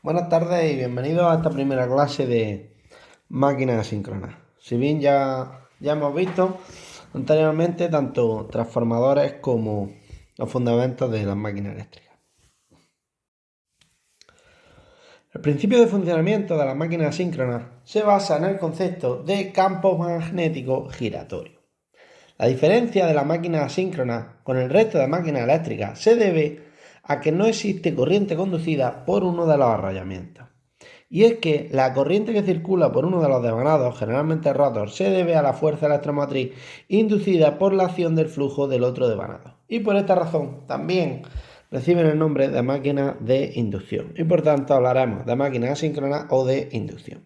Buenas tardes y bienvenidos a esta primera clase de máquinas asíncronas. Si bien ya hemos visto anteriormente tanto transformadores como los fundamentos de las máquinas eléctricas. El principio de funcionamiento de las máquinas asíncronas se basa en el concepto de campo magnético giratorio. La diferencia de la máquina asíncrona con el resto de máquinas eléctricas se debe a que no existe corriente conducida por uno de los arrollamientos. Y es que la corriente que circula por uno de los devanados, generalmente el rotor, se debe a la fuerza electromotriz inducida por la acción del flujo del otro devanado. Y por esta razón también reciben el nombre de máquinas de inducción. Y por tanto hablaremos de máquinas asíncronas o de inducción.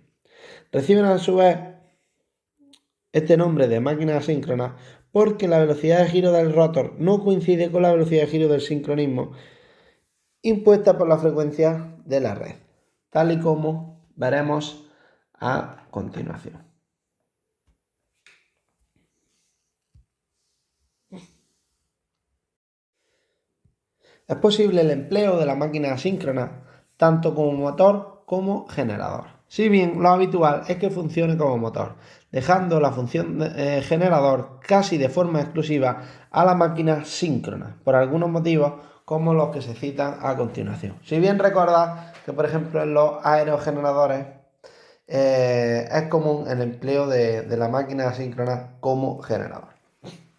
Reciben a su vez este nombre de máquinas asíncronas porque la velocidad de giro del rotor no coincide con la velocidad de giro del sincronismo impuesta por la frecuencia de la red, tal y como veremos a continuación. Es posible el empleo de la máquina asíncrona tanto como motor como generador. Si bien lo habitual es que funcione como motor, dejando la función generador casi de forma exclusiva a la máquina síncrona, por algunos motivos como los que se citan a continuación. Si bien recordad que, por ejemplo, en los aerogeneradores es común el empleo de la máquina asíncrona como generador.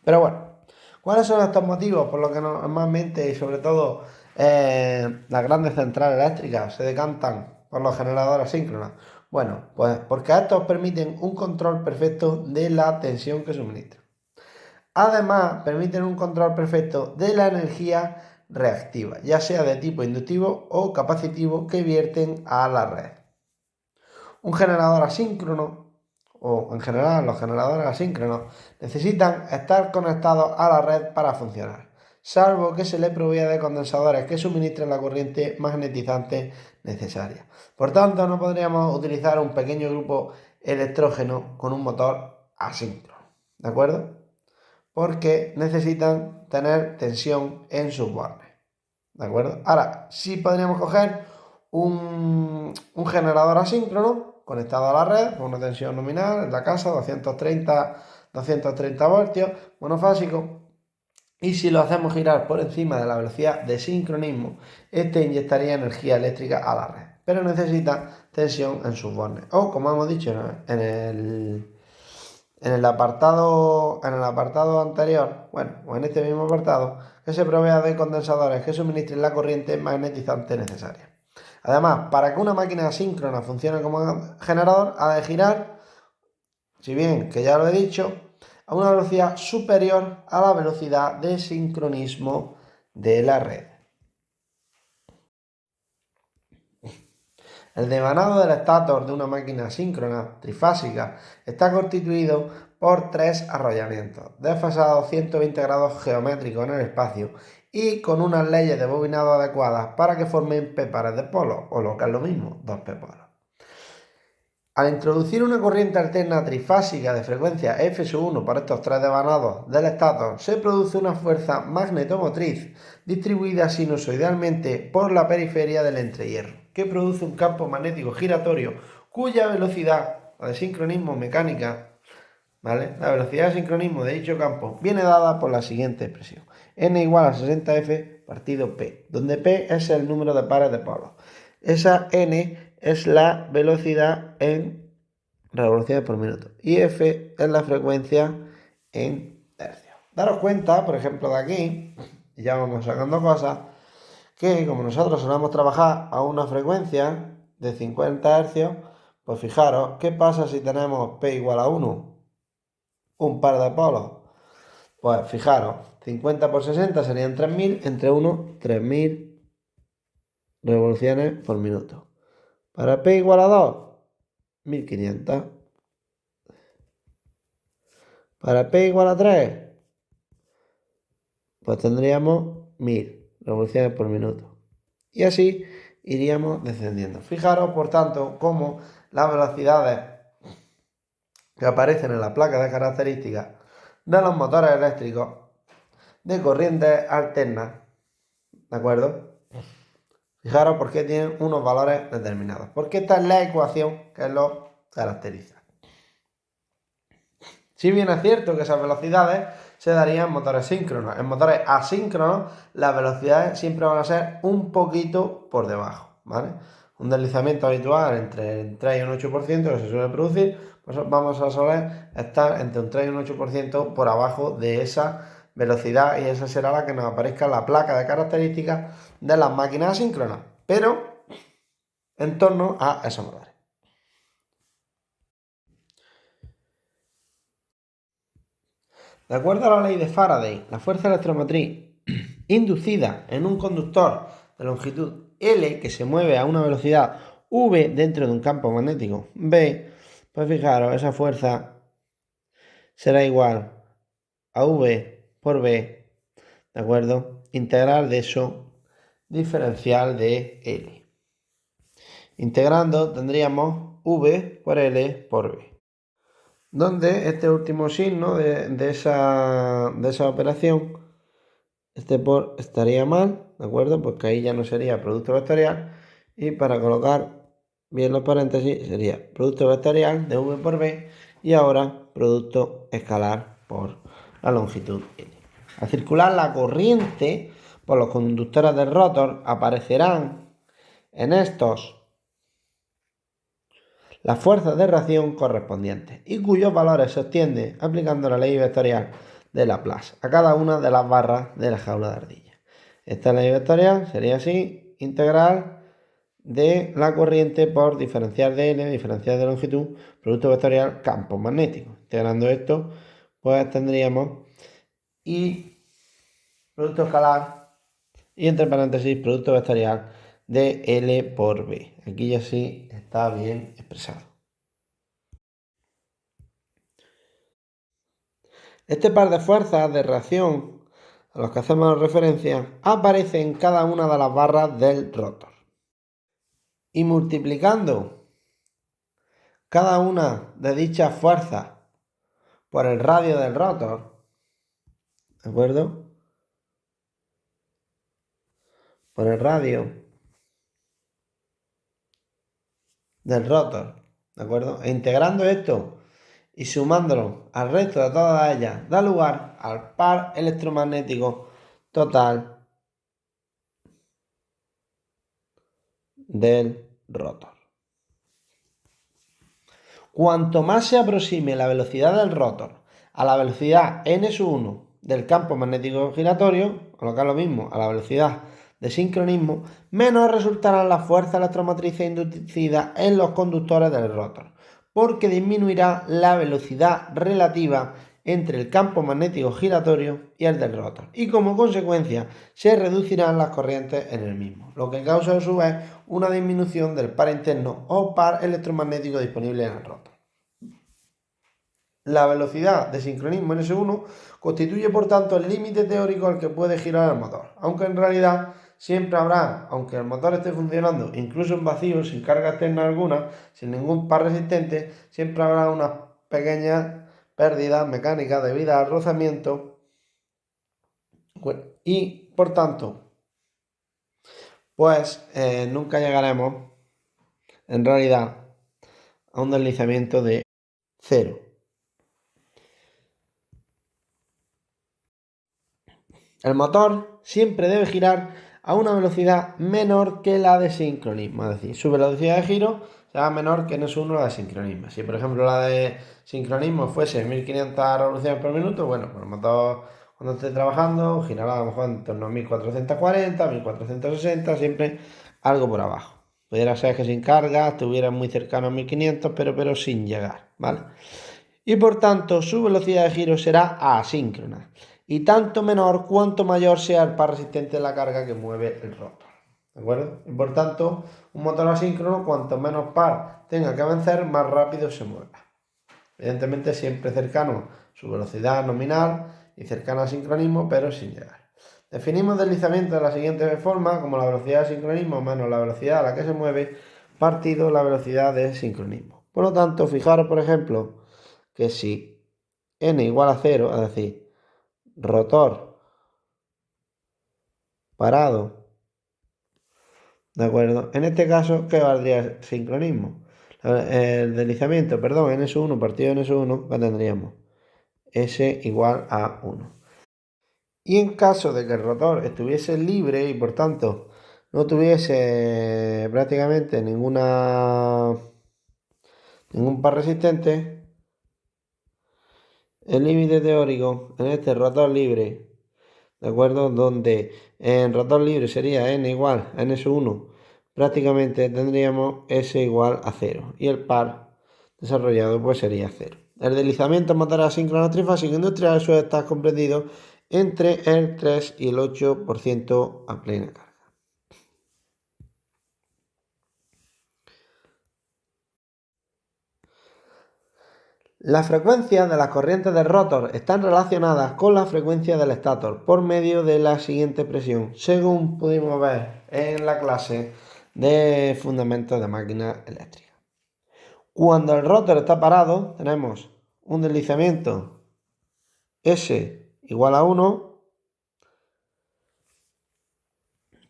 Pero bueno, ¿cuáles son estos motivos por los que normalmente y sobre todo las grandes centrales eléctricas se decantan por los generadores asíncronos? Bueno, pues porque estos permiten un control perfecto de la tensión que suministran. Además, permiten un control perfecto de la energía reactiva, ya sea de tipo inductivo o capacitivo, que vierten a la red. Un generador asíncrono, o en general los generadores asíncronos, necesitan estar conectados a la red para funcionar, salvo que se les provea de condensadores que suministren la corriente magnetizante necesaria. Por tanto, no podríamos utilizar un pequeño grupo electrógeno con un motor asíncrono, ¿de acuerdo? Porque necesitan tener tensión en sus bornes, ¿de acuerdo? Ahora, sí podríamos coger un generador asíncrono conectado a la red con una tensión nominal en la casa, 230 voltios, monofásico, y si lo hacemos girar por encima de la velocidad de sincronismo, este inyectaría energía eléctrica a la red, pero necesita tensión en sus bornes. O, como hemos dicho en el apartado anterior, bueno, o en este mismo apartado, que se provea de condensadores que suministren la corriente magnetizante necesaria. Además, para que una máquina asíncrona funcione como generador, ha de girar, si bien que ya lo he dicho, a una velocidad superior a la velocidad de sincronismo de la red. El devanado del estator de una máquina asíncrona trifásica está constituido por tres arrollamientos, desfasados 120 grados geométricos en el espacio y con unas leyes de bobinado adecuadas para que formen p-pares de polos, o lo que es lo mismo, dos p-polos. Al introducir una corriente alterna trifásica de frecuencia F1 por estos tres devanados del estator, se produce una fuerza magnetomotriz distribuida sinusoidalmente por la periferia del entrehierro, que produce un campo magnético giratorio cuya velocidad, la de sincronismo mecánica, ¿vale? La velocidad de sincronismo de dicho campo viene dada por la siguiente expresión: n igual a 60F partido P, donde P es el número de pares de polos. Esa n es la velocidad en revoluciones por minuto y F es la frecuencia en hercios. Daros cuenta, por ejemplo, de aquí, y ya vamos sacando cosas, que como nosotros solemos trabajar a una frecuencia de 50 hercios, pues fijaros, ¿qué pasa si tenemos P igual a 1? Un par de polos. Pues fijaros, 50 por 60 serían 3000, entre 1, 3000 revoluciones por minuto. Para P igual a 2, 1500. Para P igual a 3, pues tendríamos 1000 revoluciones por minuto. Y así iríamos descendiendo. Fijaros, por tanto, cómo las velocidades que aparecen en la placa de características de los motores eléctricos de corrientes alternas, ¿de acuerdo? Fijaros por qué tienen unos valores determinados. Porque esta es la ecuación que los caracteriza. Si bien es cierto que esas velocidades se darían en motores síncronos. En motores asíncronos las velocidades siempre van a ser un poquito por debajo, ¿vale? Un deslizamiento habitual entre el 3 y un 8% que se suele producir, pues vamos a soler estar entre un 3 y un 8% por abajo de esa velocidad, y esa será la que nos aparezca en la placa de características de las máquinas asíncronas, pero en torno a esos motores. De acuerdo a la ley de Faraday, la fuerza electromotriz inducida en un conductor de longitud L que se mueve a una velocidad V dentro de un campo magnético B, pues fijaros, esa fuerza será igual a V por B, ¿de acuerdo? Integral de eso, diferencial de L. Integrando tendríamos V por L por B, donde este último signo de esa operación, este por estaría mal, ¿de acuerdo? Porque ahí ya no sería producto vectorial, y para colocar bien los paréntesis sería producto vectorial de V por B y ahora producto escalar por la longitud L. Al circular la corriente por los conductores del rotor aparecerán en estos las fuerzas de reacción correspondientes y cuyos valores se obtienen aplicando la ley vectorial de Laplace a cada una de las barras de la jaula de ardilla. Esta ley vectorial sería así: integral de la corriente por diferencial de L, diferencial de longitud, producto vectorial, campo magnético. Integrando esto, pues tendríamos y producto escalar y entre paréntesis producto vectorial de L por B. Aquí ya sí está bien expresado. Este par de fuerzas de reacción a los que hacemos referencia aparece en cada una de las barras del rotor. Y multiplicando cada una de dichas fuerzas por el radio del rotor, ¿de acuerdo? Por el radio del rotor, ¿de acuerdo? E integrando esto y sumándolo al resto de todas ellas, da lugar al par electromagnético total del rotor. Cuanto más se aproxime la velocidad del rotor a la velocidad n-1 del campo magnético giratorio, o lo que es lo mismo, a la velocidad de sincronismo, menos resultarán las fuerzas electromotrices inducidas en los conductores del rotor, porque disminuirá la velocidad relativa entre el campo magnético giratorio y el del rotor, y como consecuencia se reducirán las corrientes en el mismo, lo que causa a su vez una disminución del par interno o par electromagnético disponible en el rotor. La velocidad de sincronismo en S1 constituye por tanto el límite teórico al que puede girar el motor, aunque en realidad siempre habrá, aunque el motor esté funcionando incluso en vacío, sin carga externa alguna, sin ningún par resistente, siempre habrá unas pequeñas pérdidas mecánicas debidas al rozamiento y por tanto pues nunca llegaremos en realidad a un deslizamiento de cero. El motor siempre debe girar a una velocidad menor que la de sincronismo, es decir, su velocidad de giro será menor que n1 la de sincronismo. Si por ejemplo la de sincronismo fuese 1500 revoluciones por minuto, bueno, pues el motor cuando esté trabajando girará a lo mejor en torno a 1440, 1460, siempre algo por abajo. Pudiera ser que sin carga estuviera muy cercano a 1500, pero sin llegar, ¿vale? Y por tanto su velocidad de giro será asíncrona, y tanto menor cuanto mayor sea el par resistente de la carga que mueve el rotor. ¿De acuerdo? Y por tanto, un motor asíncrono, cuanto menos par tenga que vencer, más rápido se mueva. Evidentemente siempre cercano a su velocidad nominal y cercano al sincronismo, pero sin llegar. Definimos deslizamiento de la siguiente forma, como la velocidad de sincronismo menos la velocidad a la que se mueve, partido la velocidad de sincronismo. Por lo tanto, fijaros, por ejemplo, que si n igual a 0, es decir, rotor parado ¿De acuerdo? En este caso, ¿qué valdría el sincronismo? El deslizamiento, perdón, en S1 partido en S1, ¿qué tendríamos? S igual a 1. Y en caso de que el rotor estuviese libre y por tanto no tuviese prácticamente ningún par resistente, el límite teórico en este rotor libre, ¿de acuerdo? Donde en rotor libre sería n igual a ns1, prácticamente tendríamos s igual a 0 y el par desarrollado pues sería 0. El deslizamiento en motores asíncronos trifásicos industriales suele estar comprendido entre el 3 y el 8% a plena carga. Las frecuencias de las corrientes del rotor están relacionadas con la frecuencia del estator por medio de la siguiente expresión, según pudimos ver en la clase de fundamentos de máquinas eléctricas. Cuando el rotor está parado, tenemos un deslizamiento S igual a 1,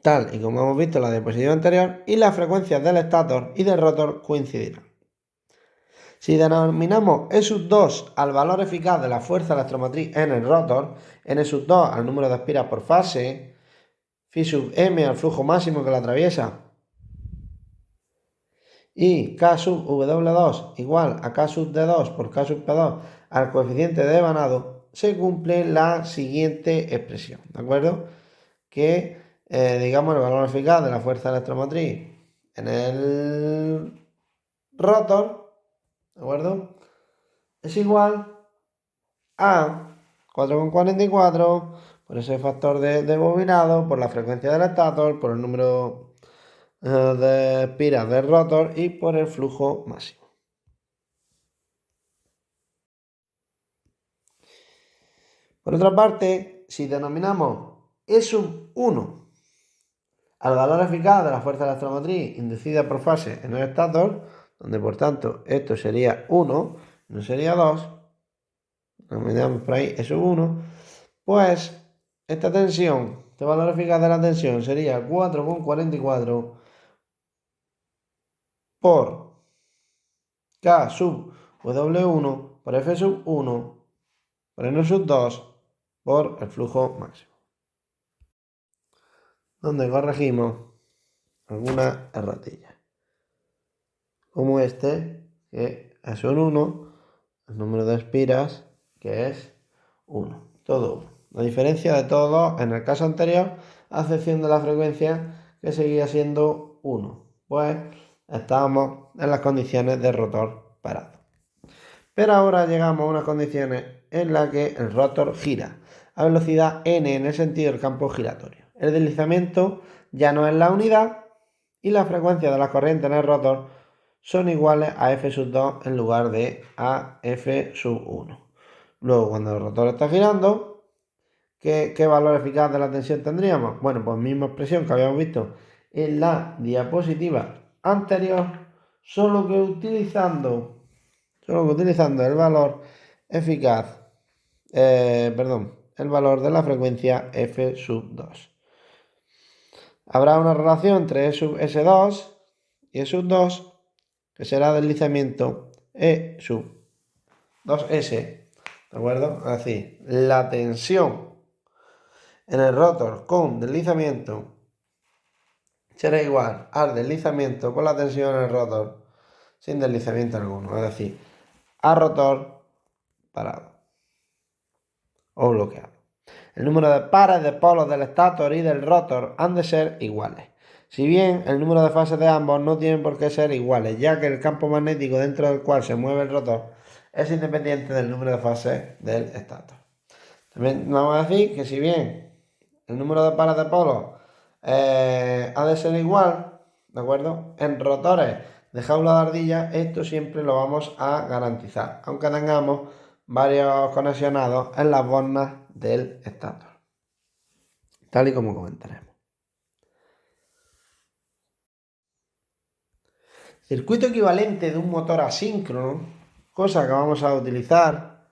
tal y como hemos visto en la diapositiva anterior, y las frecuencias del estator y del rotor coincidirán. Si denominamos E sub 2 al valor eficaz de la fuerza electromotriz en el rotor, N sub 2 al número de espiras por fase, phi sub m al flujo máximo que la atraviesa, y K sub W2 igual a K sub D2 por K sub P2 al coeficiente de devanado, se cumple la siguiente expresión, ¿de acuerdo? Que, digamos, el valor eficaz de la fuerza electromotriz en el rotor, ¿de acuerdo? Es igual a 4,44 por ese factor de bobinado, por la frecuencia del estator, por el número de espiras del rotor y por el flujo máximo. Por otra parte, si denominamos E sub 1 al valor eficaz de la fuerza electromotriz inducida por fase en el estator, donde por tanto esto sería 1, no sería 2, denominamos por ahí E sub 1, pues esta tensión, este valor eficaz de la tensión sería 4,44 por K sub W1 por F sub 1 por N sub 2 por el flujo máximo. Donde corregimos algunas erratillas. Como este, que es un 1, el número de espiras, que es 1. Todo 1. La diferencia de todos dos en el caso anterior, a excepción de la frecuencia, que seguía siendo 1. Pues estábamos en las condiciones de rotor parado. Pero ahora llegamos a unas condiciones en las que el rotor gira a velocidad n en el sentido del campo giratorio. El deslizamiento ya no es la unidad y la frecuencia de las corrientes en el rotor son iguales a F sub 2 en lugar de a F sub 1. Luego, cuando el rotor está girando, ¿qué valor eficaz de la tensión tendríamos? Bueno, pues misma expresión que habíamos visto en la diapositiva anterior, solo que utilizando el valor eficaz, el valor de la frecuencia F sub 2. Habrá una relación entre E sub S2 y E sub 2, que será deslizamiento E sub 2S, ¿de acuerdo? Es decir, la tensión en el rotor con deslizamiento será igual al deslizamiento con la tensión en el rotor sin deslizamiento alguno, es decir, a rotor parado o bloqueado. El número de pares de polos del estator y del rotor han de ser iguales. Si bien el número de fases de ambos no tienen por qué ser iguales, ya que el campo magnético dentro del cual se mueve el rotor es independiente del número de fases del estator. También vamos a decir que si bien el número de pares de polos ha de ser igual, ¿de acuerdo? En rotores de jaula de ardilla esto siempre lo vamos a garantizar, aunque tengamos varios conexionados en las bornas del estator, tal y como comentaremos. Circuito equivalente de un motor asíncrono, cosa que vamos a utilizar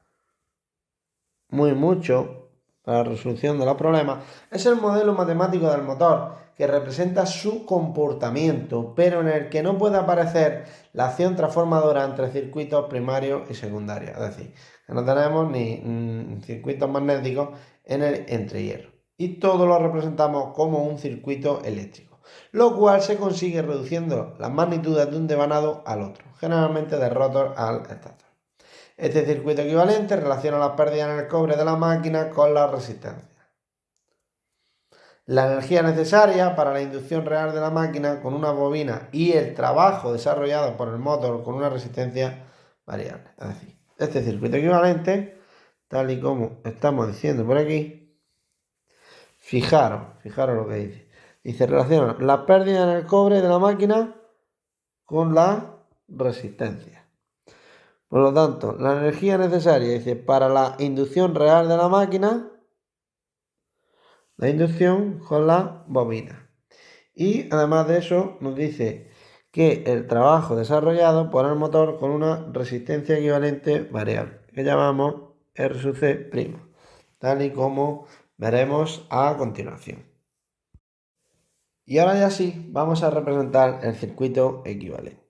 mucho para la resolución de los problemas, es el modelo matemático del motor que representa su comportamiento, pero en el que no puede aparecer la acción transformadora entre circuitos primarios y secundarios. Es decir, que no tenemos ni circuitos magnéticos en el entrehierro. Y todo lo representamos como un circuito eléctrico, lo cual se consigue reduciendo las magnitudes de un devanado al otro, generalmente del rotor al estator. Este circuito equivalente relaciona las pérdidas en el cobre de la máquina con la resistencia. La energía necesaria para la inducción real de la máquina con una bobina y el trabajo desarrollado por el motor con una resistencia variable. Es decir, este circuito equivalente, tal y como estamos diciendo por aquí, fijaros lo que dice. Dice, relaciona la pérdida en el cobre de la máquina con la resistencia. Por lo tanto, la energía necesaria, dice, para la inducción real de la máquina, la inducción con la bobina. Y además de eso nos dice que el trabajo desarrollado por el motor con una resistencia equivalente variable, que llamamos R sub C', tal y como veremos a continuación. Y ahora ya sí, vamos a representar el circuito equivalente.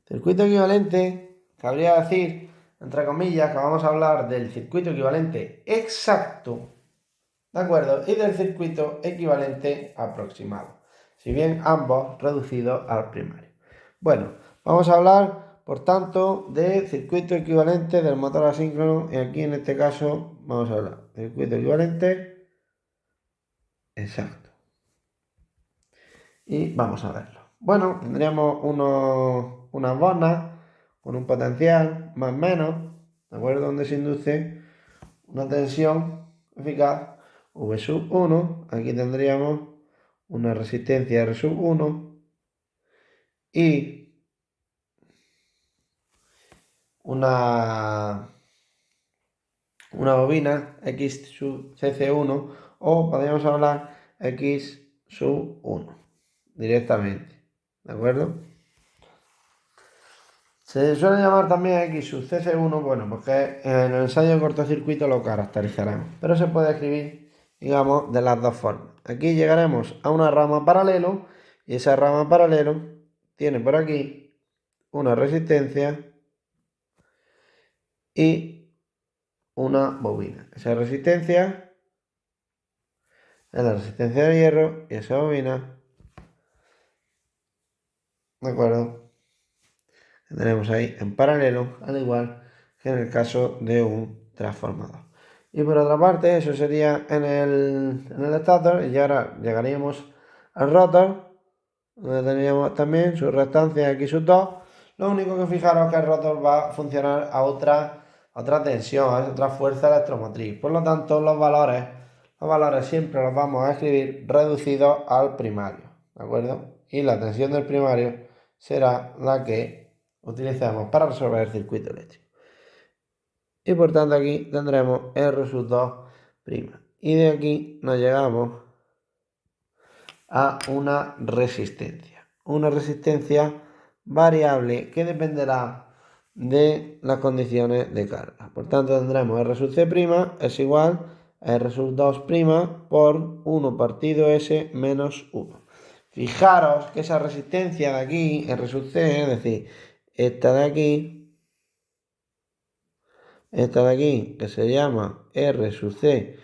Circuito equivalente, cabría decir, entre comillas, que vamos a hablar del circuito equivalente exacto, ¿de acuerdo? Y del circuito equivalente aproximado, si bien ambos reducidos al primario. Bueno, vamos a hablar, por tanto, de circuito equivalente del motor asíncrono, y aquí en este caso vamos a hablar de circuito equivalente exacto. Y vamos a verlo. Bueno, tendríamos unas bonas con un potencial más o menos, ¿de acuerdo? Donde se induce una tensión eficaz V sub 1. Aquí tendríamos una resistencia R sub 1 y una bobina X sub CC1, o podríamos hablar X sub 1 directamente, ¿de acuerdo? Se suele llamar también X sub CC1, bueno, porque en el ensayo de cortocircuito lo caracterizaremos, pero se puede escribir, digamos, de las dos formas. Aquí llegaremos a una rama paralelo y esa rama paralelo tiene por aquí una resistencia y una bobina. Esa resistencia es la resistencia de hierro y esa bobina, ¿de acuerdo? Que tenemos ahí en paralelo, al igual que en el caso de un transformador. Y por otra parte, eso sería en el estator, y ahora llegaríamos al rotor, donde tendríamos también su restancia X sub 2. Lo único que fijaros es que el rotor va a funcionar a otra tensión, a otra fuerza electromotriz. Por lo tanto, los valores siempre los vamos a escribir reducidos al primario, ¿de acuerdo? Y la tensión del primario será la que utilizamos para resolver el circuito eléctrico. Y por tanto aquí tendremos R sub 2'. Y de aquí nos llegamos a una resistencia. Una resistencia variable que dependerá de las condiciones de carga. Por tanto tendremos R sub C' es igual a R sub 2' por 1 partido S menos 1. Fijaros que esa resistencia de aquí, R sub C, es decir, esta de aquí, que se llama R sub C',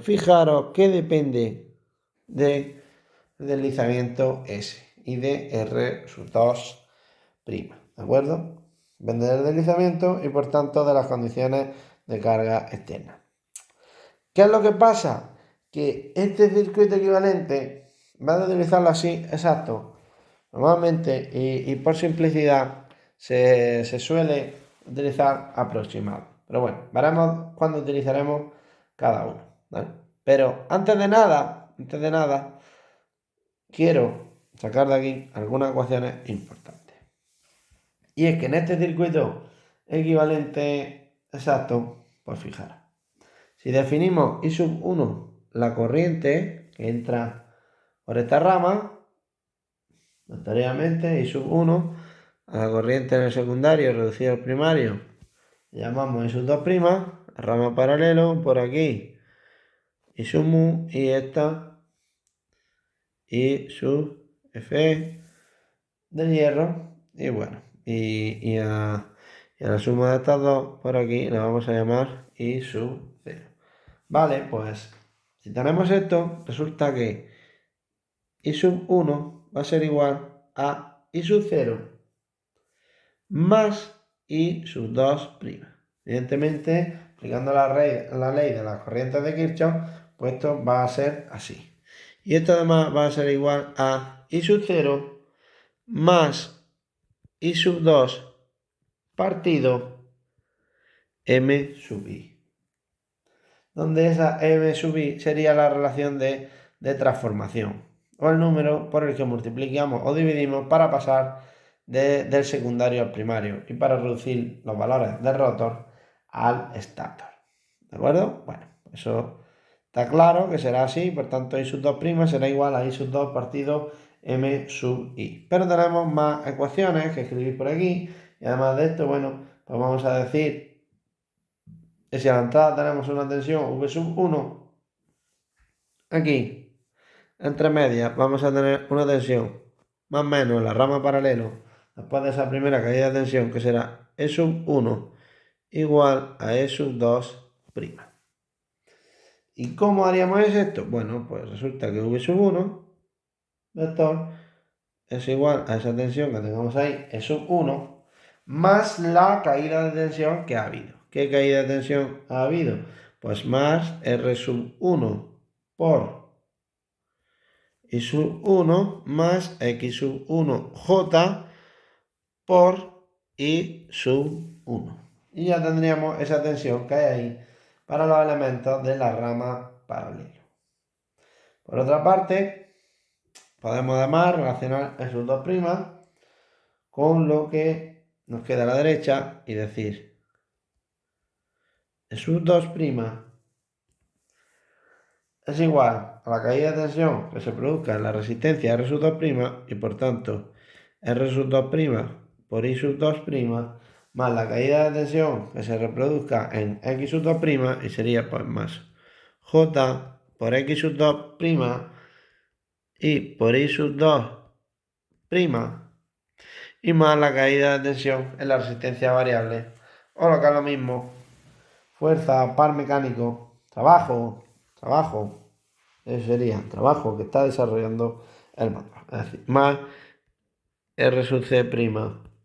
fijaros que depende de deslizamiento S y de R sub 2', ¿de acuerdo? Depende del deslizamiento y por tanto de las condiciones de carga externa. ¿Qué es lo que pasa? Que este circuito equivalente, en vez de utilizarlo así, exacto, normalmente y por simplicidad se suele utilizar aproximado. Pero bueno, veremos cuándo utilizaremos cada uno, ¿vale? Pero antes de nada, quiero sacar de aquí algunas ecuaciones importantes. Y es que en este circuito equivalente exacto, pues fijaros, si definimos I sub 1, la corriente que entra por esta rama, notoriamente I sub 1 a la corriente en el secundario reducida al primario, le llamamos I sub 2', rama paralelo por aquí y sub mu y esta y sub F del hierro y bueno, y a la suma de estas dos por aquí la vamos a llamar I sub 0. Vale, pues si tenemos esto, resulta que I sub 1 va a ser igual a I sub 0 más I sub 2'. Evidentemente, aplicando la ley de las corrientes de Kirchhoff, pues esto va a ser así. Y esto además va a ser igual a I sub 0 más I sub 2 partido M sub I. Donde esa M sub I sería la relación de transformación o el número por el que multiplicamos o dividimos para pasar del secundario al primario y para reducir los valores del rotor al estator. ¿De acuerdo? Bueno, eso está claro que será así, por tanto I sub 2' será igual a I sub 2 partido M sub I. Pero tenemos más ecuaciones que escribir por aquí y además de esto, bueno, pues vamos a decir que si a la entrada tenemos una tensión V sub 1, aquí, entre medias, vamos a tener una tensión más o menos en la rama paralelo, después de esa primera caída de tensión, que será E sub 1 igual a E sub 2'. ¿Y cómo haríamos esto? Bueno, pues resulta que V sub 1, vector, es igual a esa tensión que tengamos ahí, E sub 1, más la caída de tensión que ha habido. ¿Qué caída de tensión ha habido? Pues más R sub 1 por I sub 1 más X sub 1 J por I sub 1. Y ya tendríamos esa tensión que hay ahí para los elementos de la rama paralela. Por otra parte, podemos además relacionar E sub 2' con lo que nos queda a la derecha y decir E sub 2' es igual a la caída de tensión que se produzca en la resistencia R sub 2' y por tanto R sub 2' por I sub 2' más la caída de tensión que se reproduzca en X sub 2' y sería pues más J por X sub 2' y por I sub 2' y más la caída de tensión en la resistencia variable o lo que es lo mismo, fuerza, par mecánico, trabajo, eso sería trabajo que está desarrollando el motor, es decir, más R sub C'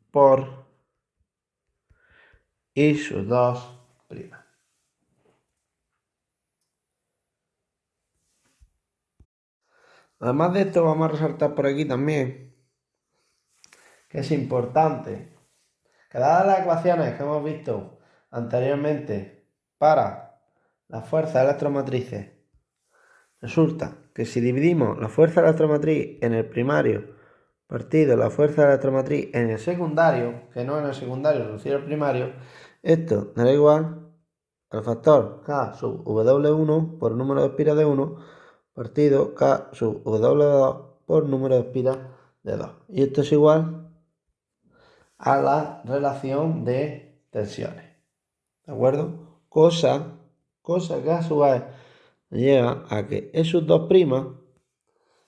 por I sub 2'. Además de esto, vamos a resaltar por aquí también que es importante que dadas las ecuaciones que hemos visto anteriormente para las fuerzas electromotrices, resulta que si dividimos la fuerza electromotriz en el primario partido la fuerza electromotriz en el secundario, que no en el secundario reducido al primario, esto dará igual al factor K sub W1 por número de espiras de 1 partido K sub W2 por número de espiras de 2. Y esto es igual a la relación de tensiones. ¿De acuerdo? Cosa que a su vez lleva a que E sub 2'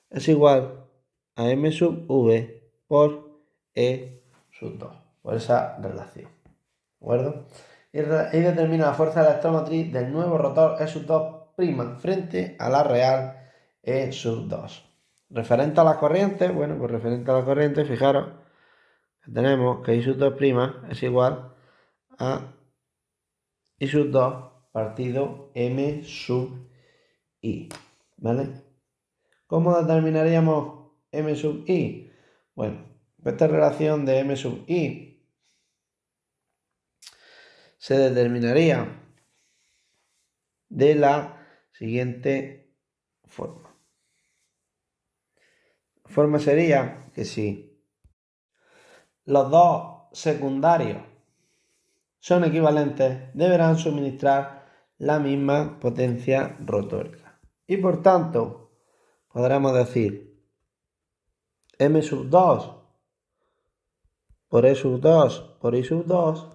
es igual a M sub V por E sub 2. Por esa relación. ¿De acuerdo? Y determina la fuerza electromotriz del nuevo rotor E sub 2' frente a la real E sub 2. Referente a las corrientes, bueno, pues referente a las corrientes, fijaros que tenemos que I sub 2' es igual a I sub 2 partido M sub I. ¿Vale? ¿Cómo determinaríamos M sub I? Bueno, esta relación de M sub I se determinaría de la siguiente forma. La forma sería que si los dos secundarios son equivalentes, deberán suministrar la misma potencia rotórica. Y por tanto, podremos decir M sub 2 por E sub 2 por I sub 2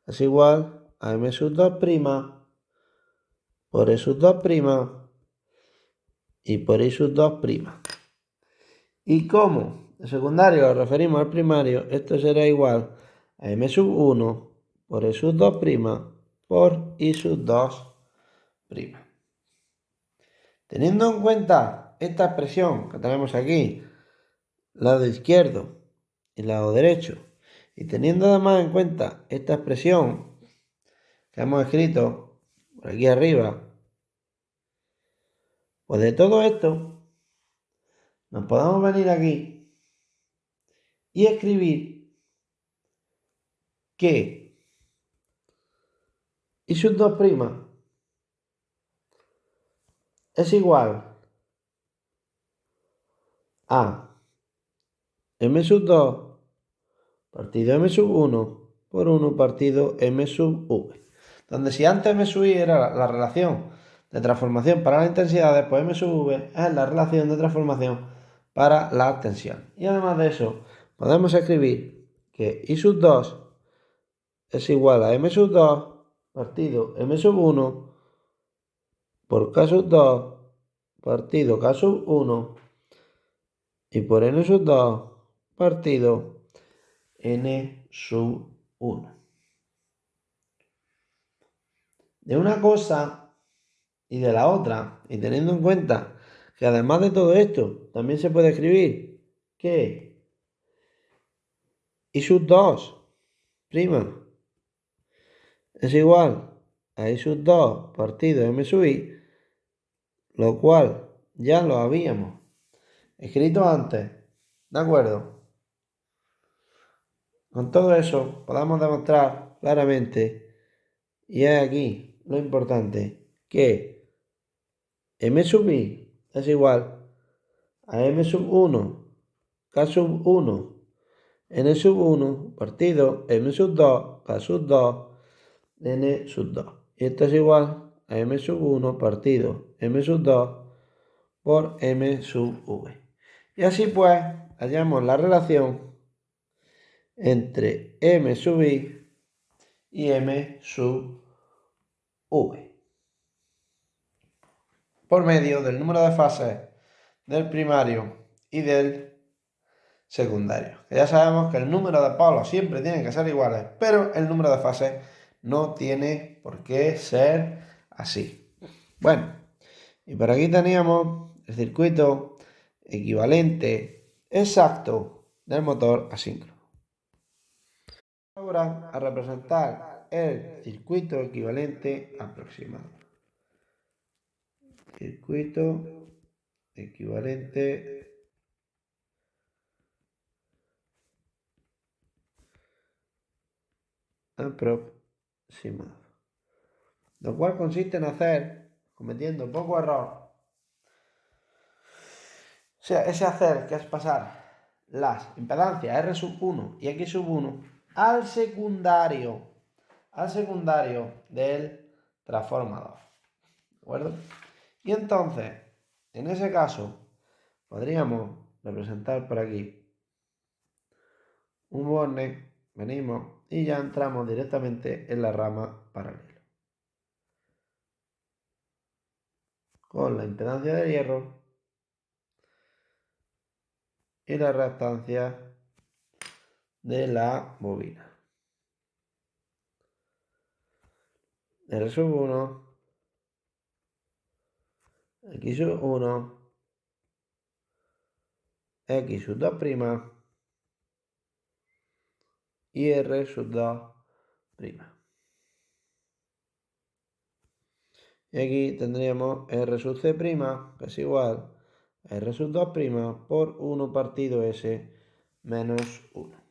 es igual a M sub 2' por E sub 2' y por I sub 2'. Y como el secundario lo referimos al primario, esto será igual a M sub 1 por E sub 2' por I sub 2'. Teniendo en cuenta esta expresión que tenemos aquí, lado izquierdo y lado derecho, y teniendo además en cuenta esta expresión que hemos escrito por aquí arriba, pues de todo esto nos podemos venir aquí y escribir que I sub 2' es igual a M sub 2 partido M sub 1 por 1 partido M sub V. Donde si antes M sub I era la relación de transformación para las intensidades, pues M sub V es la relación de transformación para la tensión. Y además de eso, podemos escribir que I sub 2 es igual a M sub 2 partido M sub 1 por K sub 2 partido K sub 1 y por N sub 2 partido N sub 1. De una cosa y de la otra, y teniendo en cuenta que además de todo esto, también se puede escribir que I sub 2' es igual a I sub 2 partido M sub I, lo cual ya lo habíamos escrito antes, ¿de acuerdo? Con todo eso podemos demostrar claramente, y es aquí lo importante, que M sub I es igual a M sub 1, K sub 1, N sub 1 partido M sub 2, K sub 2, N sub 2. Y esto es igual a M sub 1 partido M sub 2 por M sub V. Y así pues hallamos la relación entre M sub I y M sub V por medio del número de fases del primario y del secundario. Ya sabemos que el número de polos siempre tiene que ser iguales, pero el número de fases no tiene por qué ser así. Bueno, y por aquí teníamos el circuito equivalente exacto del motor asíncrono. Ahora a representar el circuito equivalente aproximado. Circuito equivalente aproximado. Lo cual consiste en hacer, cometiendo poco error, o sea, ese hacer que es pasar las impedancias R sub 1 y X sub 1 al secundario del transformador. ¿De acuerdo? Y entonces, en ese caso, podríamos representar por aquí un borne, venimos y ya entramos directamente en la rama paralela. Con la impedancia de hierro y la reactancia de la bobina. R sub 1, X sub 1, X sub 2' y R sub 2'. Y aquí tendríamos R sub C', que es igual a R sub 2' por 1 partido S menos 1.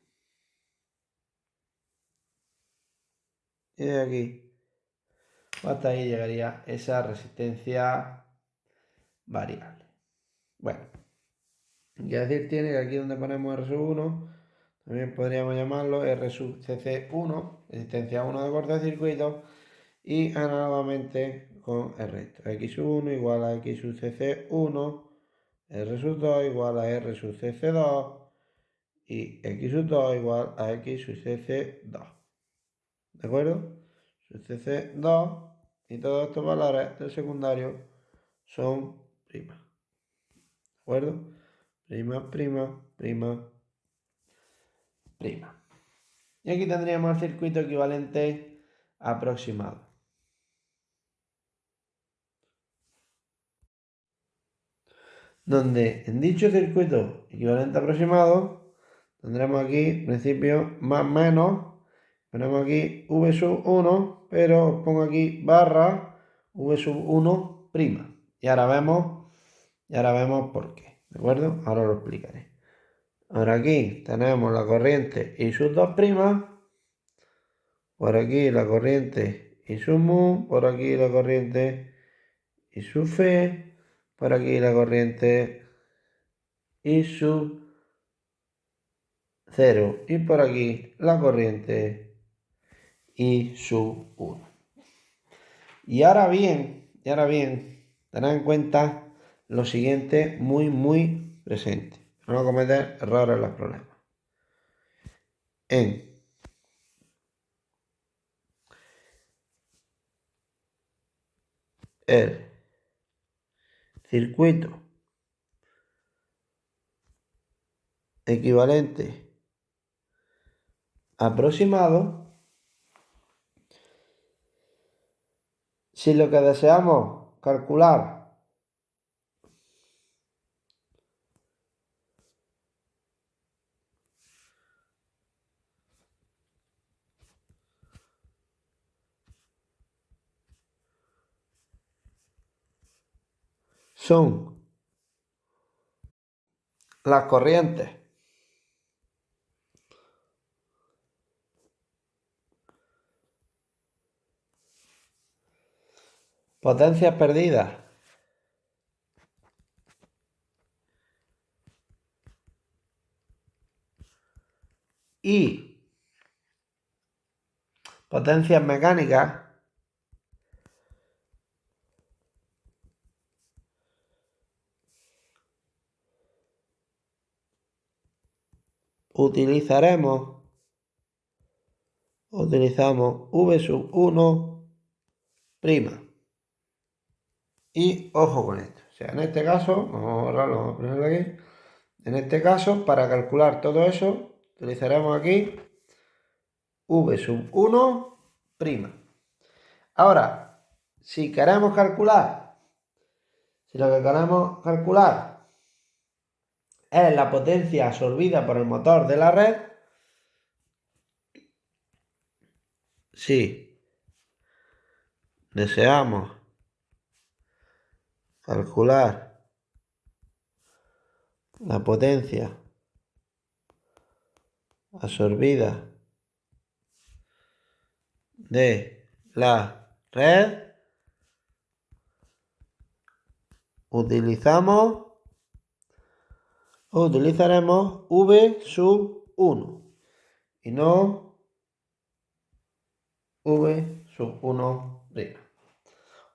Y de aquí, hasta ahí llegaría esa resistencia variable. Bueno, ya decir tiene que aquí donde ponemos R sub 1, también podríamos llamarlo R sub CC1, resistencia 1 de cortocircuito, y análogamente con el resto. X sub 1 igual a X sub CC1, R sub 2 igual a R sub CC2 y X sub 2 igual a X sub CC2. ¿De acuerdo? Sub CC2 y todos estos valores del secundario son primas. ¿De acuerdo? Prima, prima, prima, prima. Y aquí tendríamos el circuito equivalente aproximado. Donde en dicho circuito equivalente aproximado tendremos aquí principio más menos, ponemos aquí v sub 1, pero os pongo aquí barra v sub 1 prima. Y ahora vemos por qué, ¿de acuerdo? Ahora lo explicaré. Ahora aquí tenemos la corriente y sus dos primas, por aquí la corriente y su mu, por aquí la corriente y su fe, por aquí la corriente y su 0 y por aquí la corriente y su 1. Y ahora bien, tened en cuenta lo siguiente muy presente. No cometer errores en los problemas. En el circuito equivalente aproximado, si lo que deseamos calcular son las corrientes potencias perdidas y potencias mecánicas, utilizamos v sub 1 prima. Y ojo con esto. O sea, en este caso, vamos a borrarlo, vamos a ponerlo aquí. En este caso, para calcular todo eso, utilizaremos aquí v sub 1 prima. Ahora, si queremos calcular, si lo que queremos calcular es la potencia absorbida por el motor de la red, si deseamos calcular la potencia absorbida de la red, utilizaremos v sub 1 y no v sub 1 prima.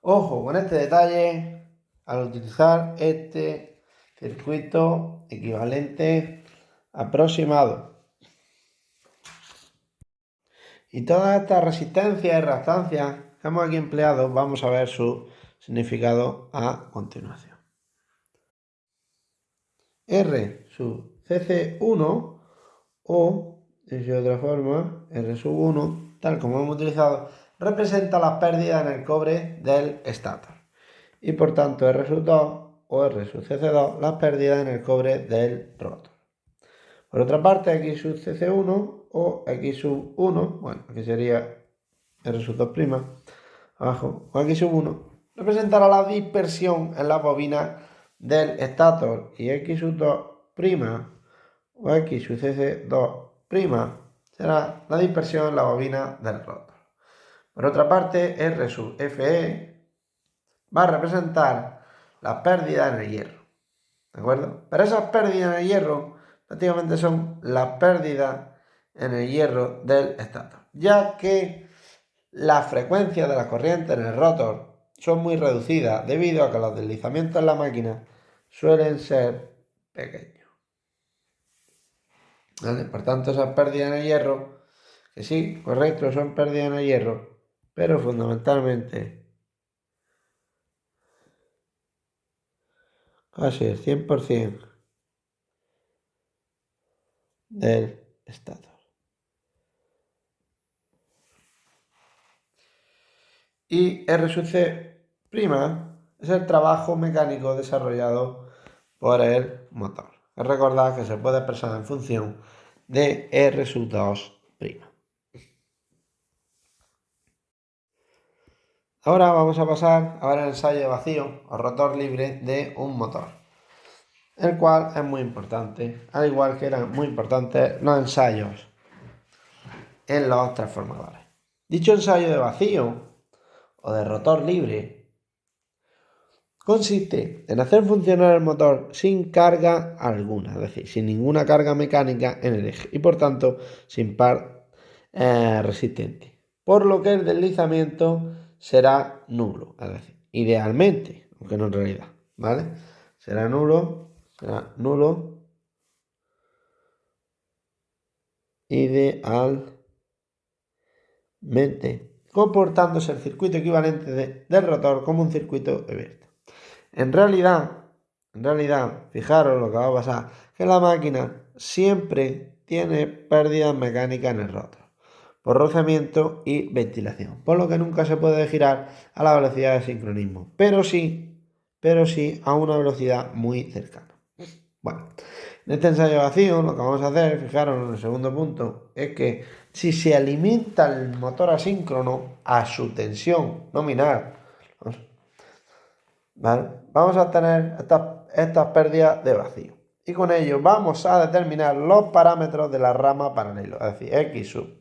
Ojo con este detalle al utilizar este circuito equivalente aproximado. Y todas estas resistencias y reactancias que hemos aquí empleado, vamos a ver su significado a continuación. R sub cc1 o, de otra forma, R sub 1, tal como hemos utilizado, representa las pérdidas en el cobre del estátor. Y por tanto R sub 2 o R sub cc2, las pérdidas en el cobre del rotor. Por otra parte, X sub cc1 o X sub 1, bueno, aquí sería R sub 2', abajo, o X sub 1, representará la dispersión en la bobina del estátor y X sub 2' o X sub cc2' será la dispersión en la bobina del rotor. Por otra parte, R sub fe va a representar las pérdidas en el hierro, ¿de acuerdo? Pero esas pérdidas en el hierro prácticamente son las pérdidas en el hierro del estátor, ya que las frecuencias de la corriente en el rotor son muy reducidas debido a que los deslizamientos en la máquina suelen ser pequeños. ¿Vale? Por tanto, esas pérdidas en el hierro, que sí, correcto, son pérdidas en el hierro, pero fundamentalmente casi el 100% del estator. Y R sub C' es el trabajo mecánico desarrollado por el motor. Recordad que se puede expresar en función de R sub 2'. Ahora vamos a pasar a ver el ensayo de vacío o rotor libre de un motor, el cual es muy importante, al igual que eran muy importantes los ensayos en los transformadores. Dicho ensayo de vacío o de rotor libre consiste en hacer funcionar el motor sin carga alguna, es decir, sin ninguna carga mecánica en el eje y por tanto sin par resistente, por lo que el deslizamiento será nulo, es decir, idealmente, aunque no en realidad, ¿vale? Será nulo idealmente, comportándose el circuito equivalente del rotor como un circuito abierto. En realidad, fijaros lo que va a pasar, que la máquina siempre tiene pérdidas mecánicas en el rotor, por rozamiento y ventilación, por lo que nunca se puede girar a la velocidad de sincronismo, pero sí a una velocidad muy cercana. Bueno, en este ensayo vacío lo que vamos a hacer, fijaros en el segundo punto, es que si se alimenta el motor asíncrono a su tensión nominal, ¿vale? Vamos a tener estas pérdidas de vacío. Y con ello vamos a determinar los parámetros de la rama paralelo, es decir, X sub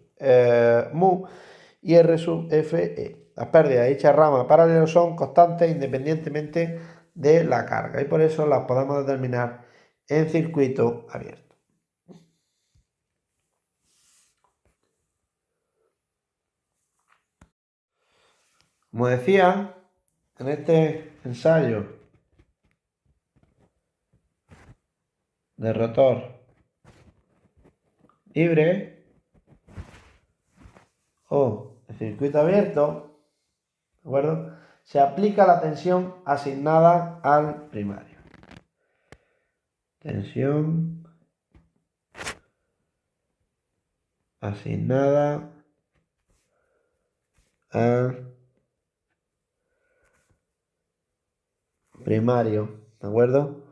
mu y R sub Fe. Las pérdidas de dicha rama paralelo son constantes independientemente de la carga y por eso las podemos determinar en circuito abierto. Como decía, en este ensayo de rotor libre o de circuito abierto, ¿de acuerdo? Se aplica la tensión asignada al primario. Tensión asignada al primario, ¿de acuerdo?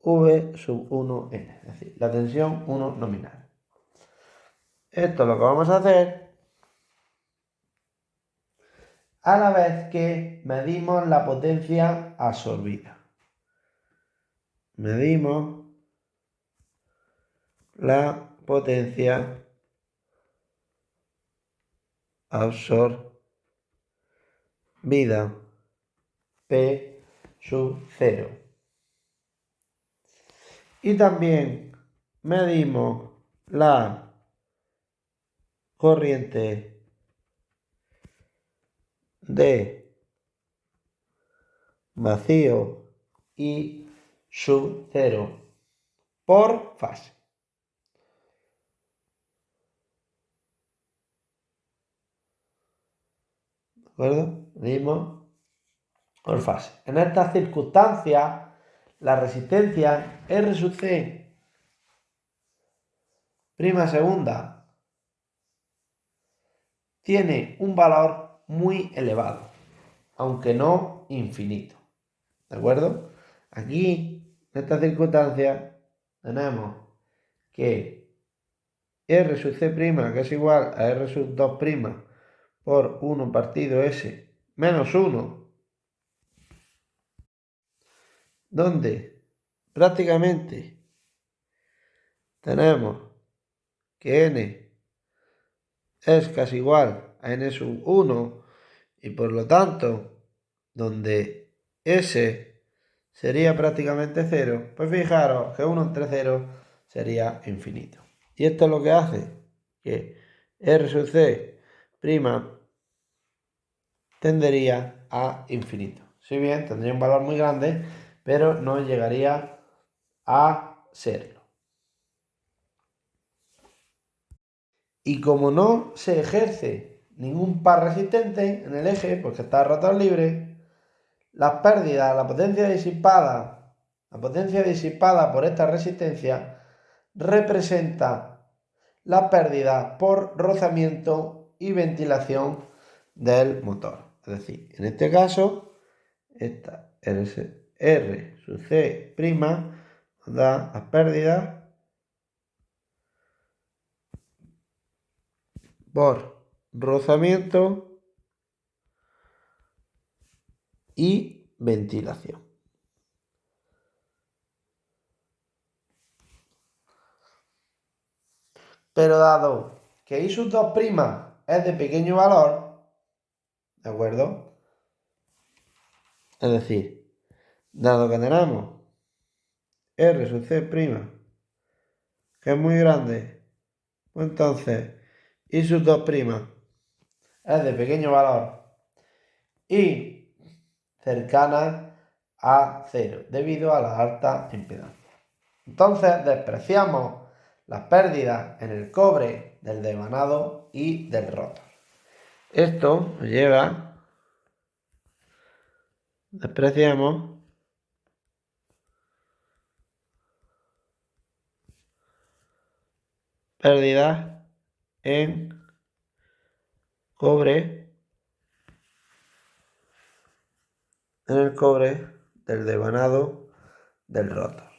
V sub 1N, es decir, la tensión 1 nominal. Esto es lo que vamos a hacer a la vez que medimos la potencia absorbida. Medimos la potencia absorbida P sub 0. Y también medimos la corriente de vacío I sub 0 por fase. ¿De acuerdo? Medimos por fase. En estas circunstancias, la resistencia R sub C prima segunda tiene un valor muy elevado, aunque no infinito. ¿De acuerdo? Aquí, en esta circunstancia, tenemos que R sub C', que es igual a R sub 2' por 1 partido S menos 1, donde prácticamente tenemos que N es casi igual a N sub 1 y por lo tanto, donde S sería prácticamente 0, pues fijaros que 1 entre 0 sería infinito. Y esto es lo que hace que R sub C' tendería a infinito. Si bien tendría un valor muy grande, pero no llegaría a serlo. Y como no se ejerce ningún par resistente en el eje, porque está el rotor libre, las pérdidas, la potencia disipada, La potencia disipada por esta resistencia representa la pérdida por rozamiento y ventilación del motor. Es decir, en este caso, esta R sub C' nos da las pérdidas por rozamiento y ventilación. Pero dado que I sub 2' es de pequeño valor, ¿de acuerdo? Es decir, dado que tenemos R sub C', que es muy grande, pues entonces I sub 2' es de pequeño valor y cercana a 0 debido a la alta impedancia. Entonces despreciamos las pérdidas en el cobre del devanado y del rotor. Esto nos lleva, despreciamos pérdidas en cobre, en el cobre del devanado del rotor.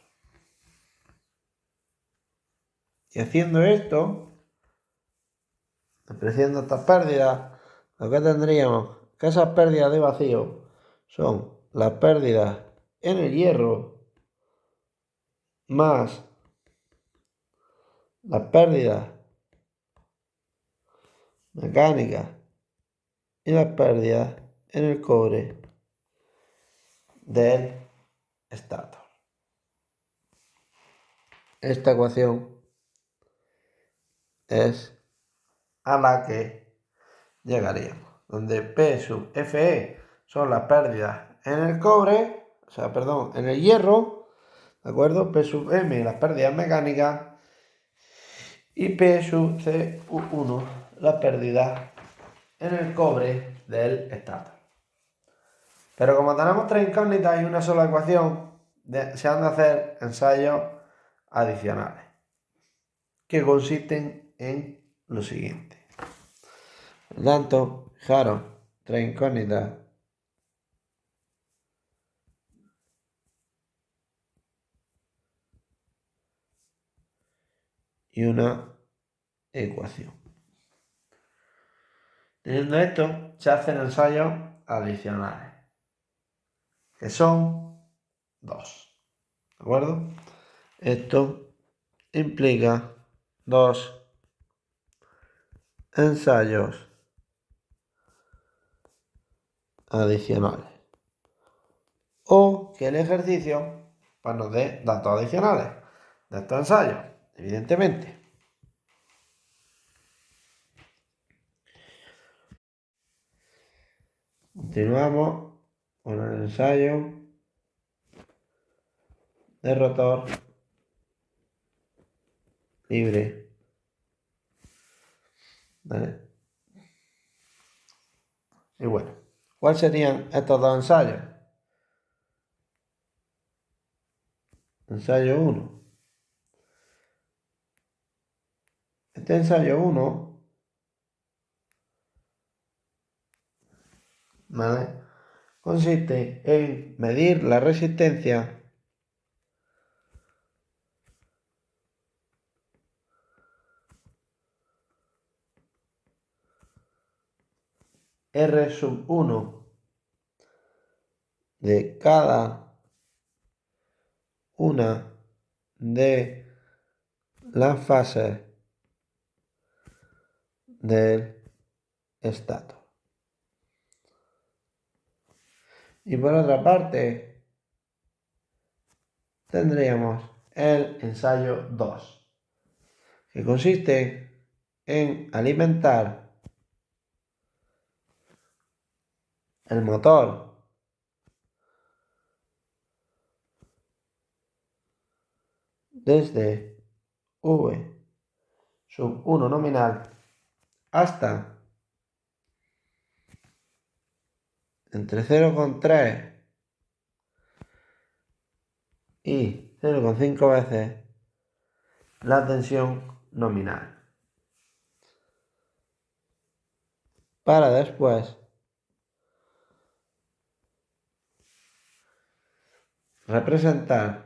Y haciendo esto, despreciando estas pérdidas, lo que tendríamos que esas pérdidas de vacío son las pérdidas en el hierro más las pérdidas mecánicas y las pérdidas en el cobre del estator. Esta ecuación es a la que llegaríamos, donde P sub Fe son las pérdidas en el cobre, en el hierro, ¿de acuerdo? P sub M las pérdidas mecánicas y P sub Cu1 las pérdidas en el cobre del estator. Pero como tenemos tres incógnitas y una sola ecuación, se han de hacer ensayos adicionales, que consisten en lo siguiente. Por lo tanto, fijaros, tres incógnitas y una ecuación. Teniendo esto, se hacen ensayos adicionales, que son dos. ¿De acuerdo? Esto implica dos ensayos adicionales. O que el ejercicio pues, nos dé datos adicionales de estos ensayos, evidentemente. Continuamos con el ensayo de rotor libre. ¿Vale? Y bueno, ¿cuáles serían estos dos ensayos? Ensayo 1. Este ensayo 1, ¿vale?, consiste en medir la resistencia R sub 1 de cada una de las fases del estator. Y por otra parte, tendríamos el ensayo 2, que consiste en alimentar el motor desde V sub 1 nominal hasta entre 0,3 y 0,5 veces la tensión nominal. Para después representar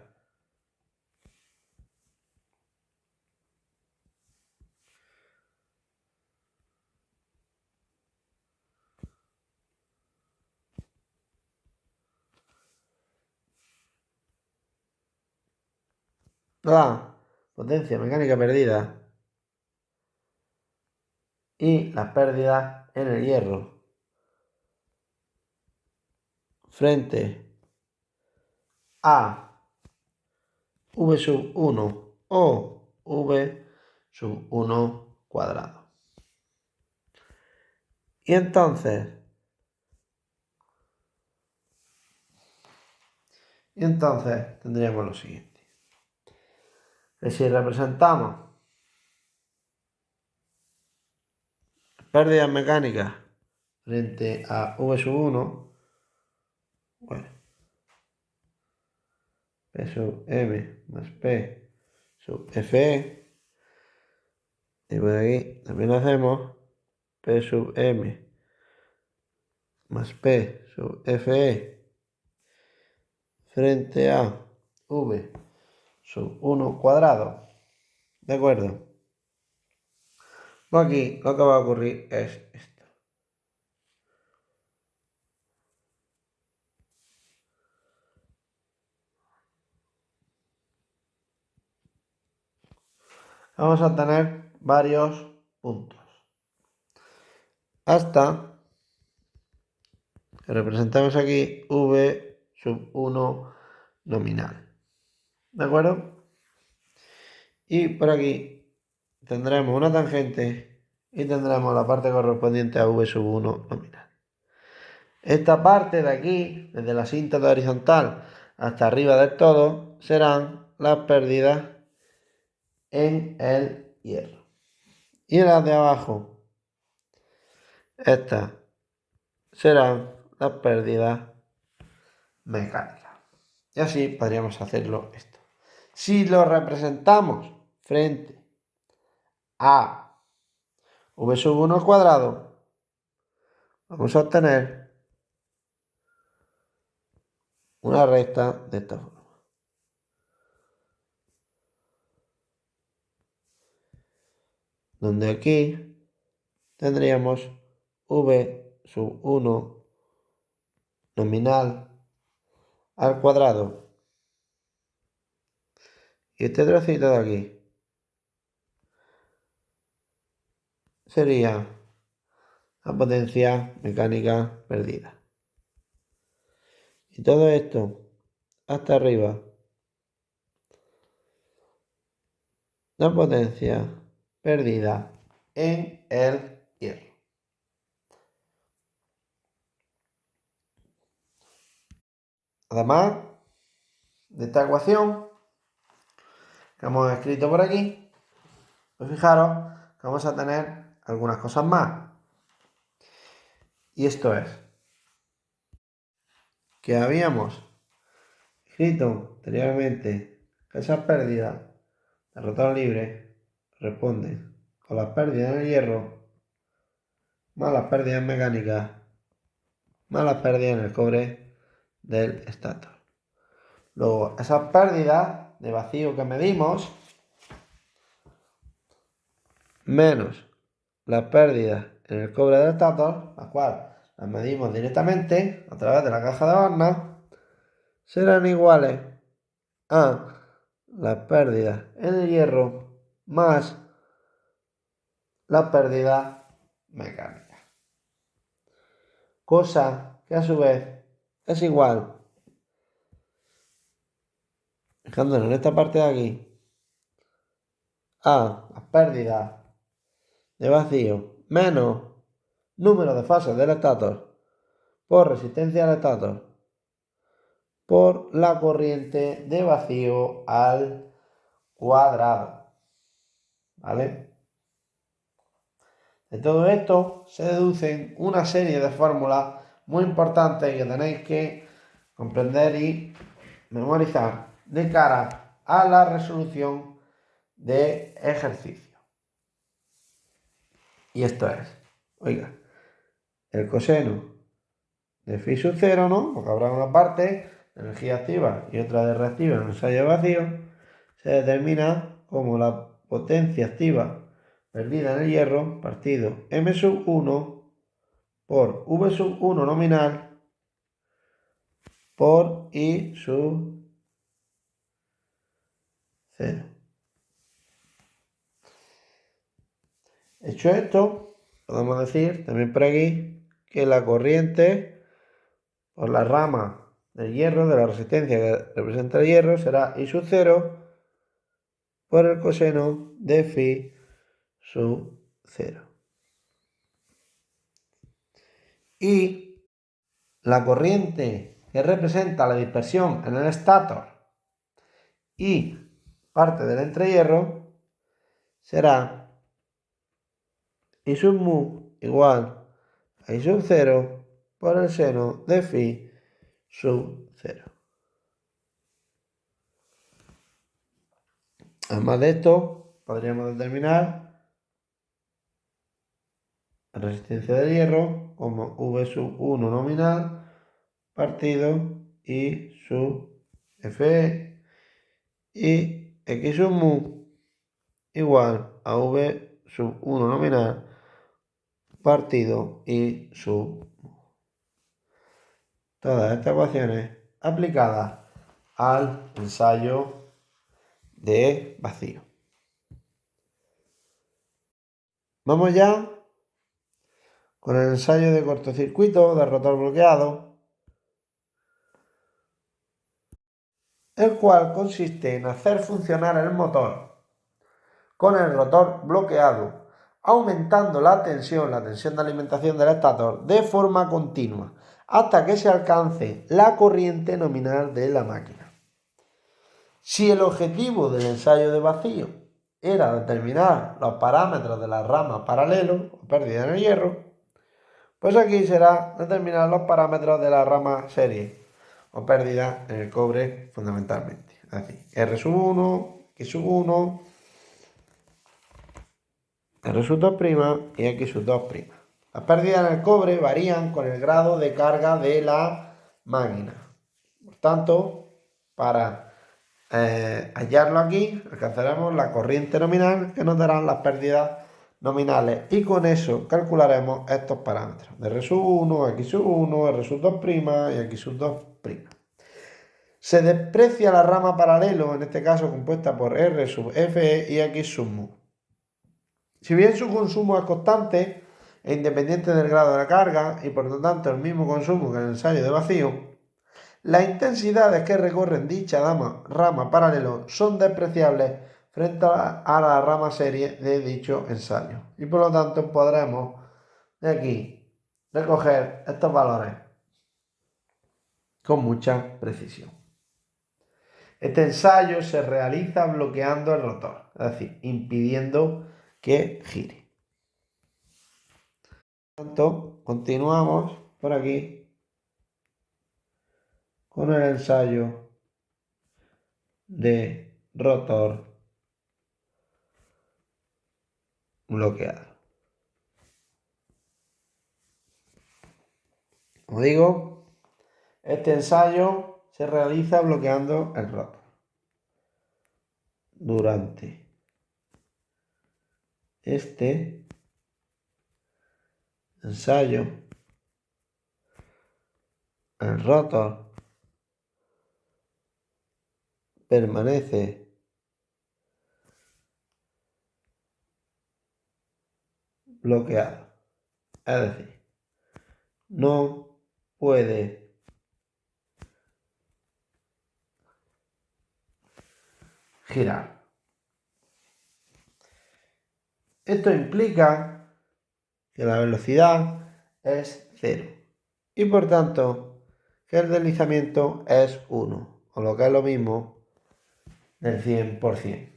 la potencia mecánica perdida y las pérdidas en el hierro frente a V sub 1 o V sub 1 cuadrado. Y entonces tendríamos lo siguiente. Que si representamos pérdidas mecánicas frente a V sub 1, bueno, P sub M más P sub Fe, y por aquí también hacemos P sub M más P sub Fe frente a V sub 1 cuadrado. ¿De acuerdo? Pues aquí lo que va a ocurrir es esto. Vamos a tener varios puntos. Hasta que representamos aquí V sub 1 nominal. ¿De acuerdo? Y por aquí tendremos una tangente y tendremos la parte correspondiente a V sub 1 nominal. Esta parte de aquí, desde la síntesis horizontal hasta arriba del todo, serán las pérdidas en el hierro. Y las de abajo, estas serán las pérdidas mecánicas. Y así podríamos hacerlo esto. Si lo representamos frente a V sub 1 al cuadrado, vamos a obtener una recta de esta forma. Donde aquí tendríamos V sub 1 nominal al cuadrado. Y este trocito de aquí sería la potencia mecánica perdida. Y todo esto hasta arriba, la potencia perdida en el hierro. Además de esta ecuación que hemos escrito por aquí, pues fijaros que vamos a tener algunas cosas más. Y esto es que habíamos escrito anteriormente que esas pérdidas de rotor libre responden con las pérdidas en el hierro más las pérdidas mecánicas más las pérdidas en el cobre del estator. Luego, esas pérdidas de vacío que medimos menos las pérdidas en el cobre del estator, las cuales las medimos directamente a través de la caja de hornos, serán iguales a las pérdidas en el hierro más las pérdidas mecánicas. Cosa que a su vez es igual, fijándonos en esta parte de aquí, a las pérdidas de vacío menos número de fases del estator por resistencia al estator por la corriente de vacío al cuadrado. ¿Vale? De todo esto se deducen una serie de fórmulas muy importantes que tenéis que comprender y memorizar de cara a la resolución de ejercicio. Y esto es, oiga, el coseno de phi sub 0, ¿no? Porque habrá una parte de energía activa y otra de reactiva en el ensayo vacío, se determina como la potencia activa perdida en el hierro partido m sub 1 por v sub 1 nominal por I sub 0. Hecho esto, podemos decir también por aquí que la corriente por la rama del hierro, de la resistencia que representa el hierro, será I sub 0 por el coseno de phi sub 0. Y la corriente que representa la dispersión en el estator y parte del entrehierro será I sub mu igual a I sub 0 por el seno de phi sub 0. Además de esto, podríamos determinar la resistencia del hierro como V sub 1 nominal partido I sub Fe y X sub mu igual a V sub 1 nominal partido I sub mu. Todas estas ecuaciones aplicadas al ensayo de vacío. Vamos ya con el ensayo de cortocircuito de rotor bloqueado, el cual consiste en hacer funcionar el motor con el rotor bloqueado, aumentando la tensión de alimentación del estator de forma continua, hasta que se alcance la corriente nominal de la máquina. Si el objetivo del ensayo de vacío era determinar los parámetros de la rama paralelo o pérdida en el hierro, pues aquí será determinar los parámetros de la rama serie o pérdida en el cobre fundamentalmente. Así, R sub 1, X sub 1, R sub 2' y X sub 2'. Las pérdidas en el cobre varían con el grado de carga de la máquina. Por tanto, para hallarlo aquí, alcanzaremos la corriente nominal que nos darán las pérdidas nominales y con eso calcularemos estos parámetros de R sub 1, X sub 1, R sub 2' y X sub 2'. Se desprecia la rama paralelo, en este caso compuesta por R sub Fe y X sub mu. Si bien su consumo es constante e independiente del grado de la carga y por lo tanto el mismo consumo que en el ensayo de vacío, las intensidades que recorren dicha rama paralelo son despreciables frente a la rama serie de dicho ensayo. Y por lo tanto podremos de aquí recoger estos valores con mucha precisión. Este ensayo se realiza bloqueando el rotor, es decir, impidiendo que gire. Por lo tanto, continuamos por aquí con el ensayo de rotor bloqueado. Como digo, este ensayo se realiza bloqueando el rotor. Durante este ensayo, el rotor permanece bloqueado. Es decir, no puede girar. Esto implica que la velocidad es 0 y por tanto que el deslizamiento es 1, o lo que es lo mismo del 100%.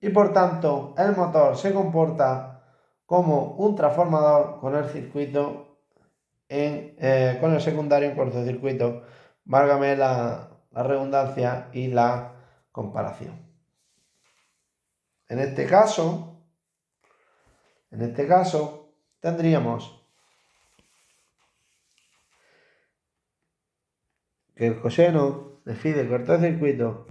Y por tanto el motor se comporta como un transformador con el circuito con el secundario en cortocircuito, válgame la redundancia y la comparación. En este caso tendríamos que el coseno de phi del cortocircuito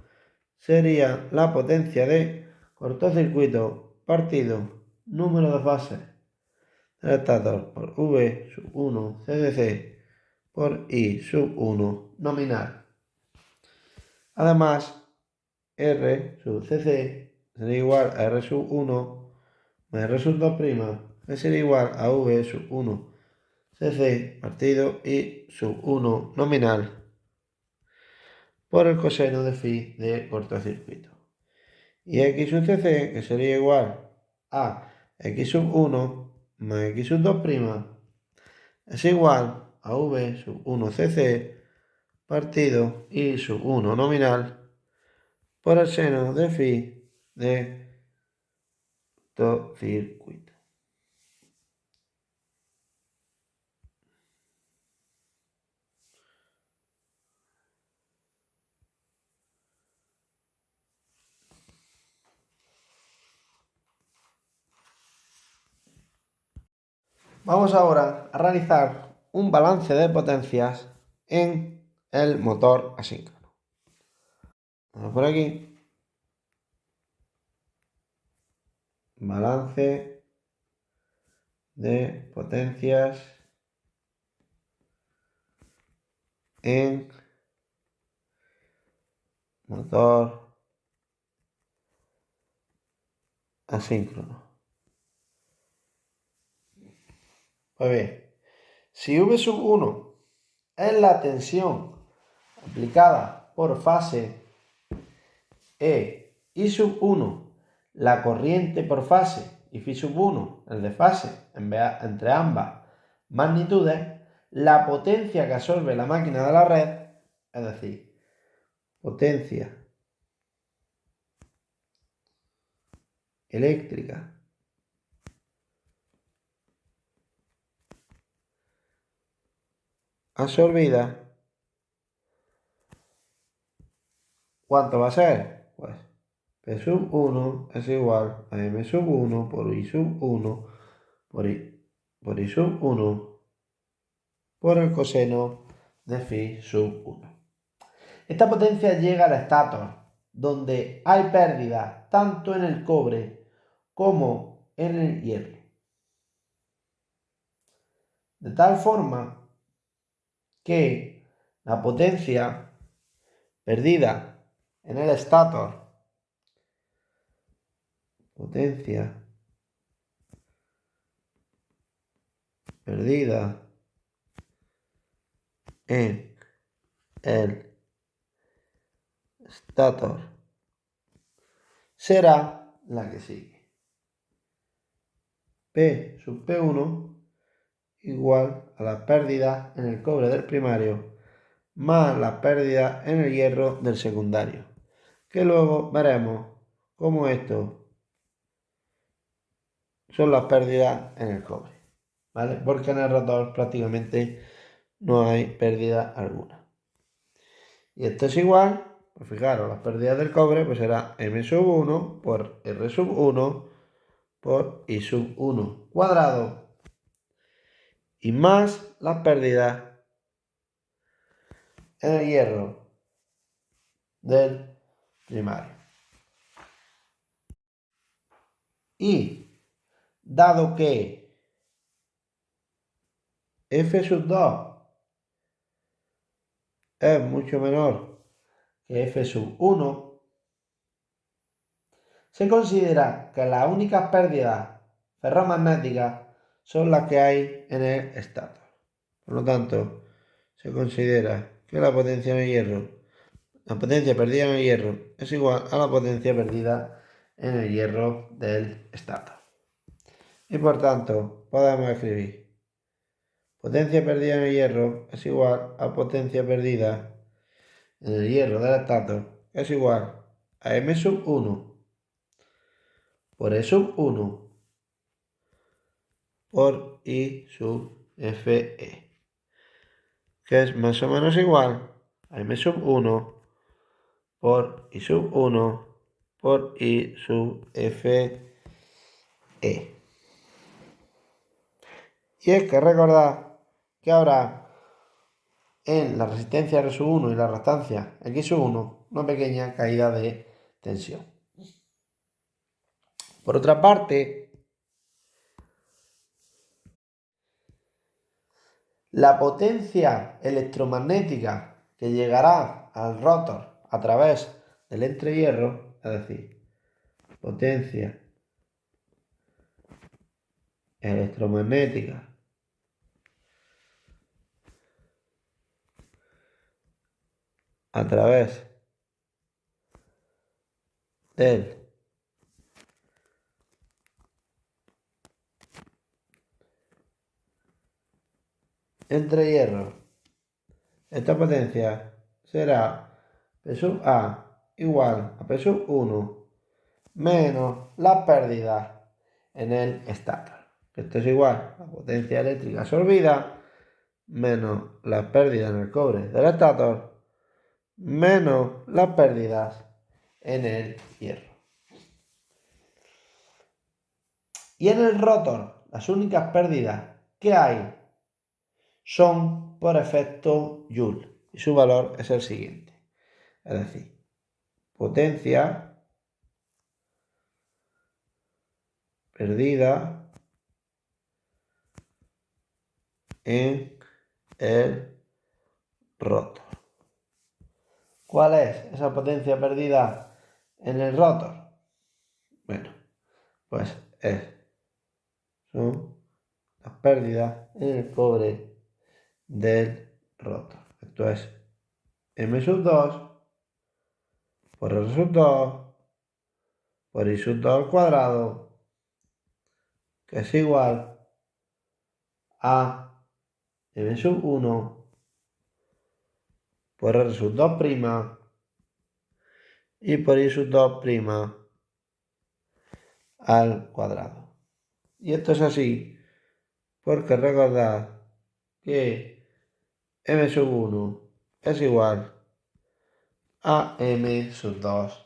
sería la potencia de cortocircuito partido número de fases del estator por V sub 1 CDC por I sub 1 nominal. Además, R sub CC sería igual a R sub 1 más R sub 2', que sería igual a V sub 1 CC partido I sub 1 nominal por el coseno de phi de cortocircuito. Y X sub CC, que sería igual a X sub 1 más X sub 2', es igual a V sub 1 CC partido I sub 1 nominal por el seno de phi de cortocircuito. Vamos ahora a realizar un balance de potencias en el motor asíncrono. Vamos por aquí. Balance de potencias en motor asíncrono. Pues bien, si V sub 1 es la tensión aplicada por fase E y sub 1 la corriente por fase y phi sub 1 el desfase entre ambas magnitudes, la potencia que absorbe la máquina de la red, es decir, potencia eléctrica absorbida, ¿cuánto va a ser? Pues P sub 1 es igual a M sub 1 por I sub 1 por I sub 1 por el coseno de phi sub 1. Esta potencia llega al estator, donde hay pérdida tanto en el cobre como en el hierro. De tal forma que la potencia perdida en el estator, potencia perdida en el estator será la que sigue. P sub P1 igual a la pérdida en el cobre del primario más la pérdida en el hierro del secundario, que luego veremos cómo esto son las pérdidas en el cobre, ¿vale? Porque en el rotor prácticamente no hay pérdida alguna. Y esto es igual, pues fijaros, las pérdidas del cobre pues será M sub 1 por R sub 1 por I sub 1 cuadrado y más las pérdidas en el hierro del primario. Y dado que F sub 2 es mucho menor que F sub 1, se considera que las únicas pérdidas ferromagnéticas son las que hay en el estator. Por lo tanto, se considera que la potencia en el hierro, la potencia perdida en el hierro es igual a la potencia perdida en el hierro del estator. Y por tanto, podemos escribir potencia perdida en el hierro es igual a potencia perdida en el hierro del estator, es igual a M sub 1 por E sub 1 por I sub Fe, que es más o menos igual a M sub 1 por I sub 1 por I sub Fe. Y es que recordad que ahora en la resistencia R sub 1 y la reactancia X sub 1 una pequeña caída de tensión. Por otra parte, la potencia electromagnética que llegará al rotor a través del entrehierro, es decir, potencia electromagnética a través del entrehierro, esta potencia será P sub A igual a P sub 1 menos las pérdidas en el estátor. Esto es igual a la potencia eléctrica absorbida menos las pérdidas en el cobre del estátor menos las pérdidas en el hierro. Y en el rotor, las únicas pérdidas que hay son por efecto Joule y su valor es el siguiente. Es decir, potencia perdida en el rotor. ¿Cuál es esa potencia perdida en el rotor? Bueno, pues son las pérdidas en el cobre del rotor. Esto es M sub 2 por R sub 2 por I sub 2 al cuadrado, que es igual a M sub 1 por R sub 2' y por I sub 2' al cuadrado. Y esto es así porque recordad que M sub 1 es igual a M sub 2'.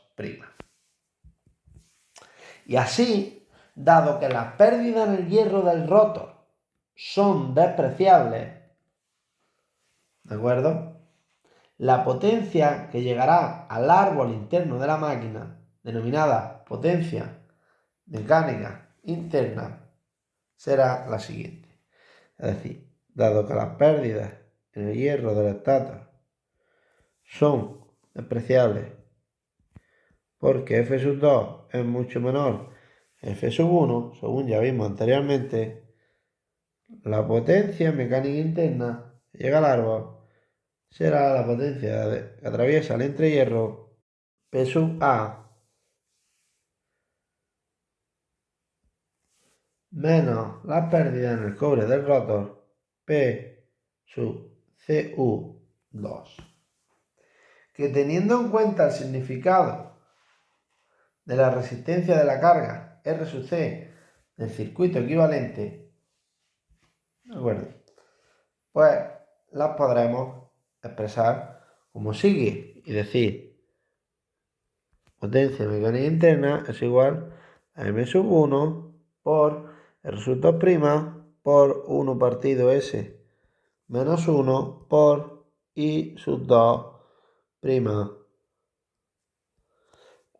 Y así, dado que las pérdidas en el hierro del rotor son despreciables, ¿de acuerdo? La potencia que llegará al árbol interno de la máquina, denominada potencia mecánica interna, será la siguiente. Es decir, dado que las pérdidas en el hierro del estátor son despreciables porque F sub 2 es mucho menor que F sub 1, según ya vimos anteriormente, la potencia mecánica interna que llega al árbol será la potencia que atraviesa el entrehierro P sub A menos las pérdidas en el cobre del rotor P sub Cu2. Que teniendo en cuenta el significado de la resistencia de la carga R sub C del circuito equivalente, ¿de acuerdo? Pues las podremos expresar como sigue y decir potencia mecánica interna es igual a M sub 1 por R sub 2' por 1 partido S menos 1 por I sub 2'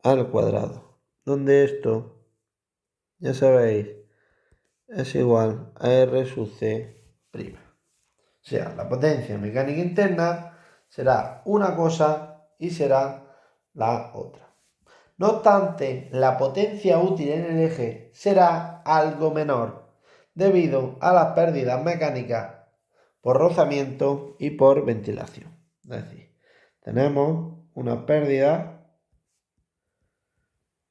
al cuadrado, donde esto, ya sabéis, es igual a R sub C'. O sea, la potencia mecánica interna será una cosa y será la otra. No obstante, la potencia útil en el eje será algo menor debido a las pérdidas mecánicas por rozamiento y por ventilación. Es decir, tenemos una pérdida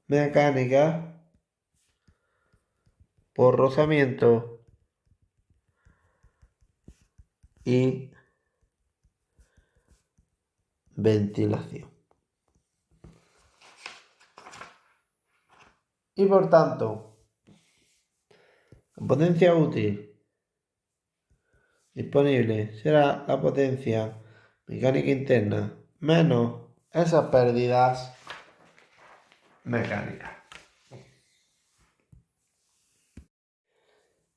mecánica por rozamiento y ventilación. Y por tanto, la potencia útil disponible será la potencia mecánica interna menos esas pérdidas mecánicas.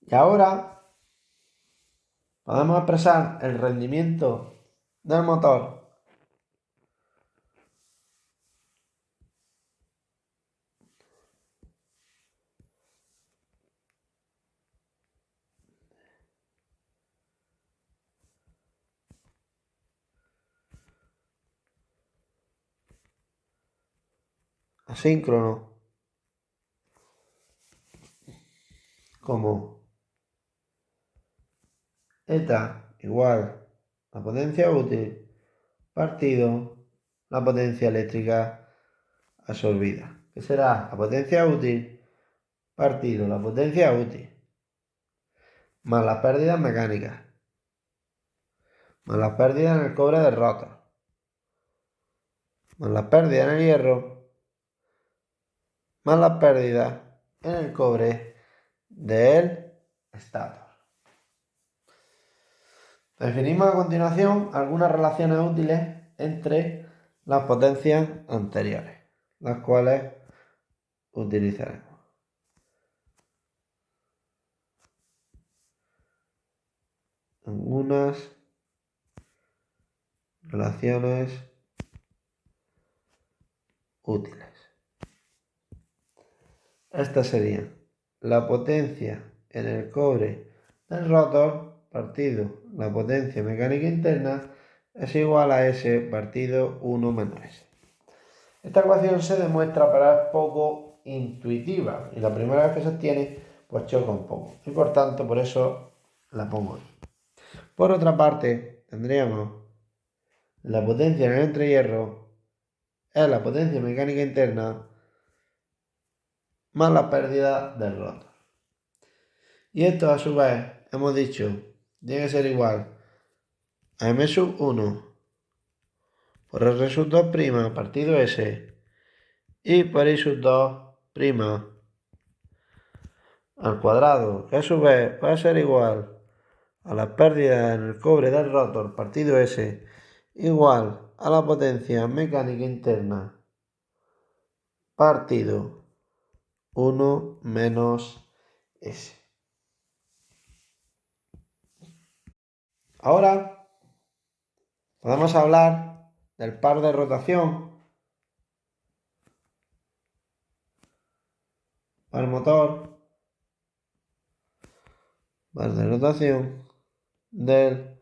Y ahora podemos expresar el rendimiento del motor asíncrono como eta igual a potencia útil partido la potencia eléctrica absorbida, que será la potencia útil partido la potencia útil más las pérdidas mecánicas, más las pérdidas en el cobre del rotor, más las pérdidas en el hierro, más las pérdidas en el cobre del estator. Definimos a continuación algunas relaciones útiles entre las potencias anteriores, las cuales utilizaremos. Algunas relaciones útiles. Estas serían la potencia en el cobre del rotor partido la potencia mecánica interna es igual a S partido 1 menos S. Esta ecuación se demuestra, pero es poco intuitiva y la primera vez que se obtiene pues choca un poco y por tanto por eso la pongo aquí. Por otra parte tendríamos la potencia en el entrehierro es la potencia mecánica interna más la pérdida del rotor. Y esto a su vez hemos dicho tiene que ser igual a M sub 1 por R sub 2' partido S y por I sub 2' al cuadrado, que a su vez va a ser igual a las pérdidas en el cobre del rotor partido S igual a la potencia mecánica interna partido 1 menos S. Ahora podemos hablar del par de rotación par motor, par de rotación del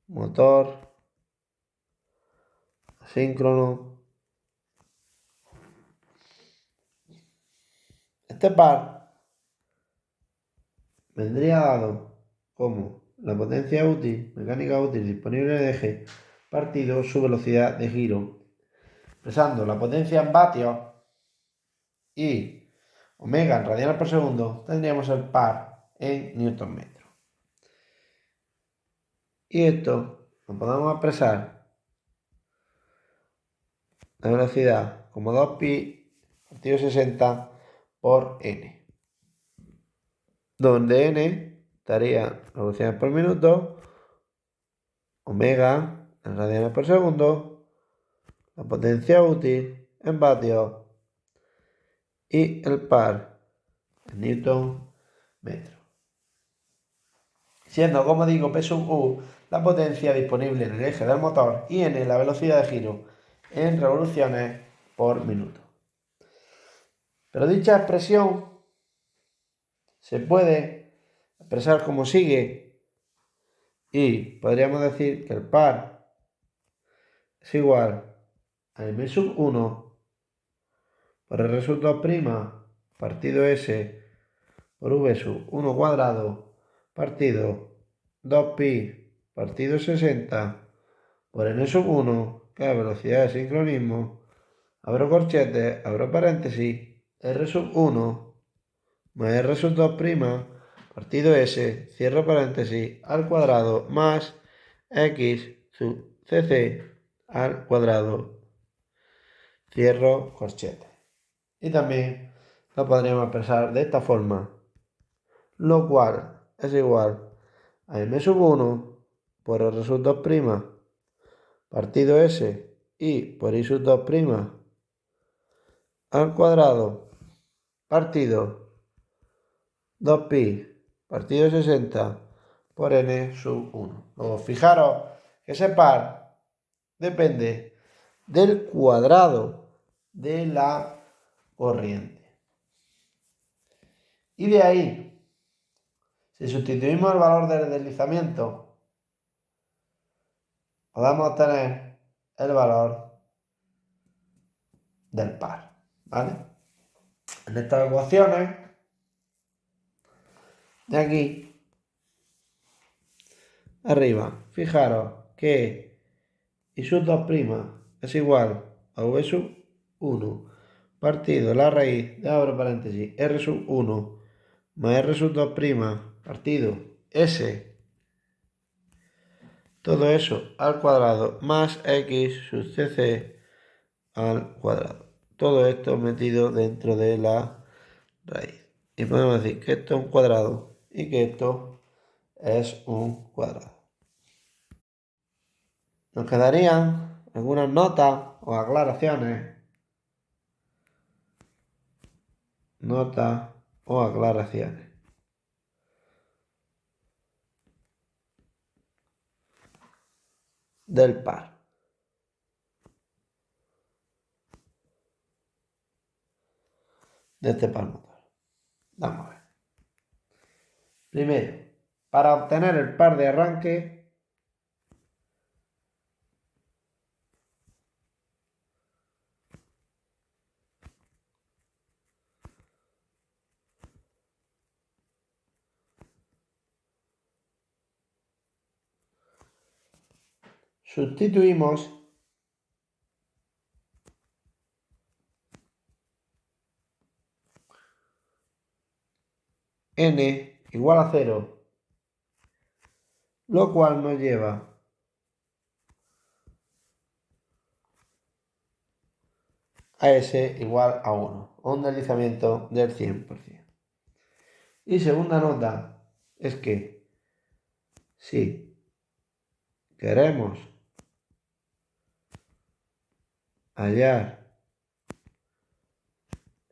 motor asíncrono. Este par vendría dado como la potencia útil, mecánica útil disponible en el eje partido su velocidad de giro, expresando la potencia en vatios y omega en radianes por segundo, tendríamos el par en newton metro. Y esto lo podemos expresar la velocidad como 2pi partido 60 por n, donde n estaría revoluciones por minuto, omega en radianes por segundo, la potencia útil en vatios y el par en newton metro. Siendo, como digo, P sub U la potencia disponible en el eje del motor y n la velocidad de giro en revoluciones por minuto. Pero dicha expresión se puede expresar como sigue y podríamos decir que el par es igual a M sub 1 por R sub 2' partido S por V sub 1 cuadrado partido 2pi partido 60 por N sub 1, que es velocidad de sincronismo, abro corchetes, abro paréntesis, R sub 1 más R sub 2' partido S, cierro paréntesis, al cuadrado, más X sub CC al cuadrado, cierro corchetes. Y también lo podríamos expresar de esta forma, lo cual es igual a M sub 1 por R sub 2' partido S y por i sub 2' al cuadrado partido 2pi partido 60 por n sub 1. Luego, fijaros que ese par depende del cuadrado de la corriente. Y de ahí, si sustituimos el valor del deslizamiento, podemos obtener el valor del par, ¿vale? En estas ecuaciones, de aquí, arriba, fijaros que i sub 2' es igual a v sub 1 partido la raíz de, abro paréntesis, r sub 1 más r sub 2' partido s, todo eso al cuadrado más x sub cc al cuadrado. Todo esto metido dentro de la raíz. Y podemos decir que esto es un cuadrado y que esto es un cuadrado. Nos quedarían algunas notas o aclaraciones. Notas o aclaraciones. Del par. De este par motor. Vamos a ver. Primero, para obtener el par de arranque, sustituimos n igual a 0, lo cual nos lleva a s igual a 1, un deslizamiento del 100%. Y segunda nota es que si queremos hallar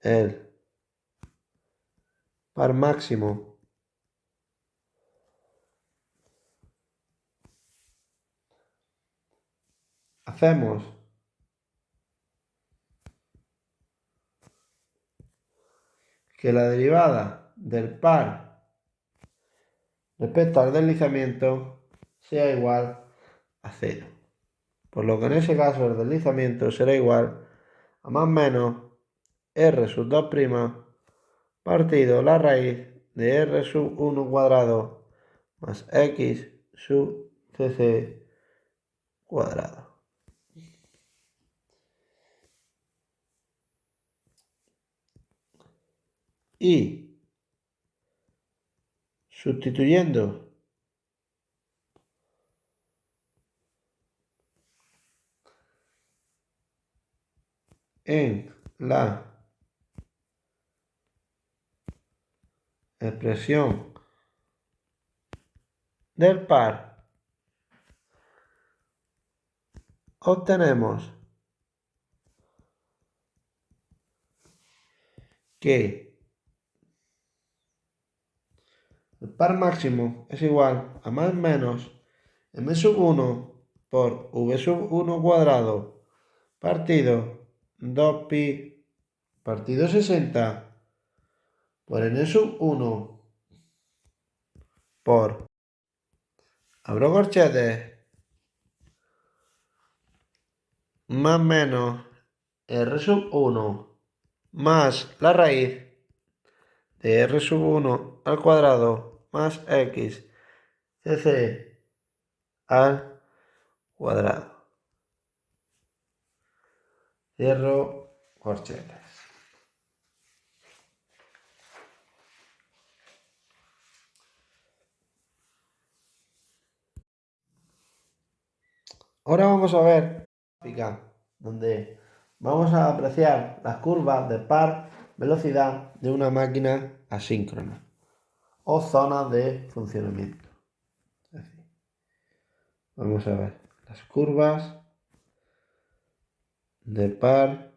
el par máximo hacemos que la derivada del par respecto al deslizamiento sea igual a 0. Por lo que en ese caso el deslizamiento será igual a más o menos r sub 2' partido la raíz de r sub 1 cuadrado más x sub cc cuadrado. Y sustituyendo en la expresión del par, obtenemos que el par máximo es igual a más o menos m sub 1 por v sub 1 cuadrado partido 2pi partido 60 por n sub 1 por, abro corchetes, más o menos r sub 1 más la raíz de r sub 1 al cuadrado más x cc al cuadrado. Cierro corchetes. Ahora vamos a ver donde vamos a apreciar las curvas de par velocidad de una máquina asíncrona o zonas de funcionamiento. Vamos a ver las curvas de par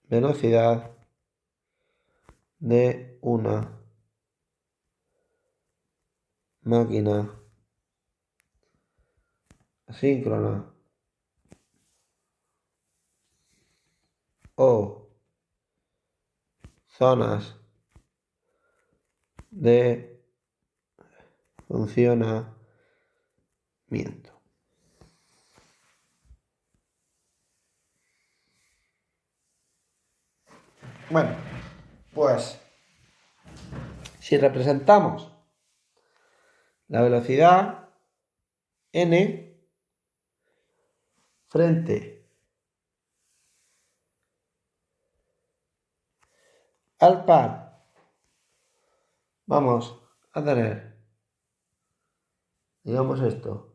velocidad de una máquina asíncrona o zonas de funcionamiento. Bueno, pues si representamos la velocidad n frente al par, vamos a tener, digamos esto,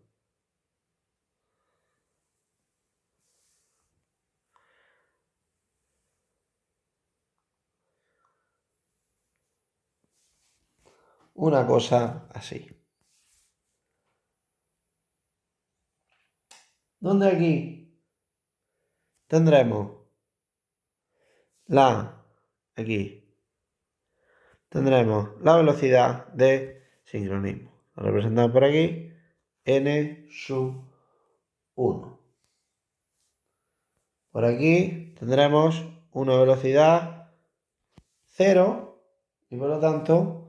una cosa así. Donde aquí tendremos aquí tendremos la velocidad de sincronismo. Lo representamos por aquí, n sub 1. Por aquí tendremos una velocidad 0 y por lo tanto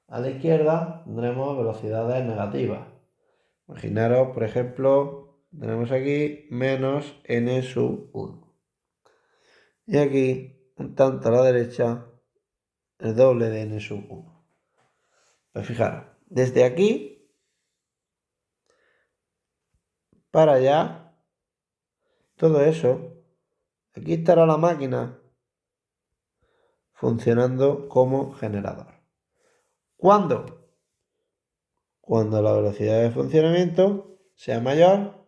a la izquierda tendremos velocidades negativas. Imaginaros, por ejemplo, tenemos aquí menos n sub 1. Y aquí, un tanto a la derecha, el doble de n sub 1. Pues fijaros, desde aquí para allá, todo eso, aquí estará la máquina funcionando como generador. ¿Cuándo? Cuando la velocidad de funcionamiento sea mayor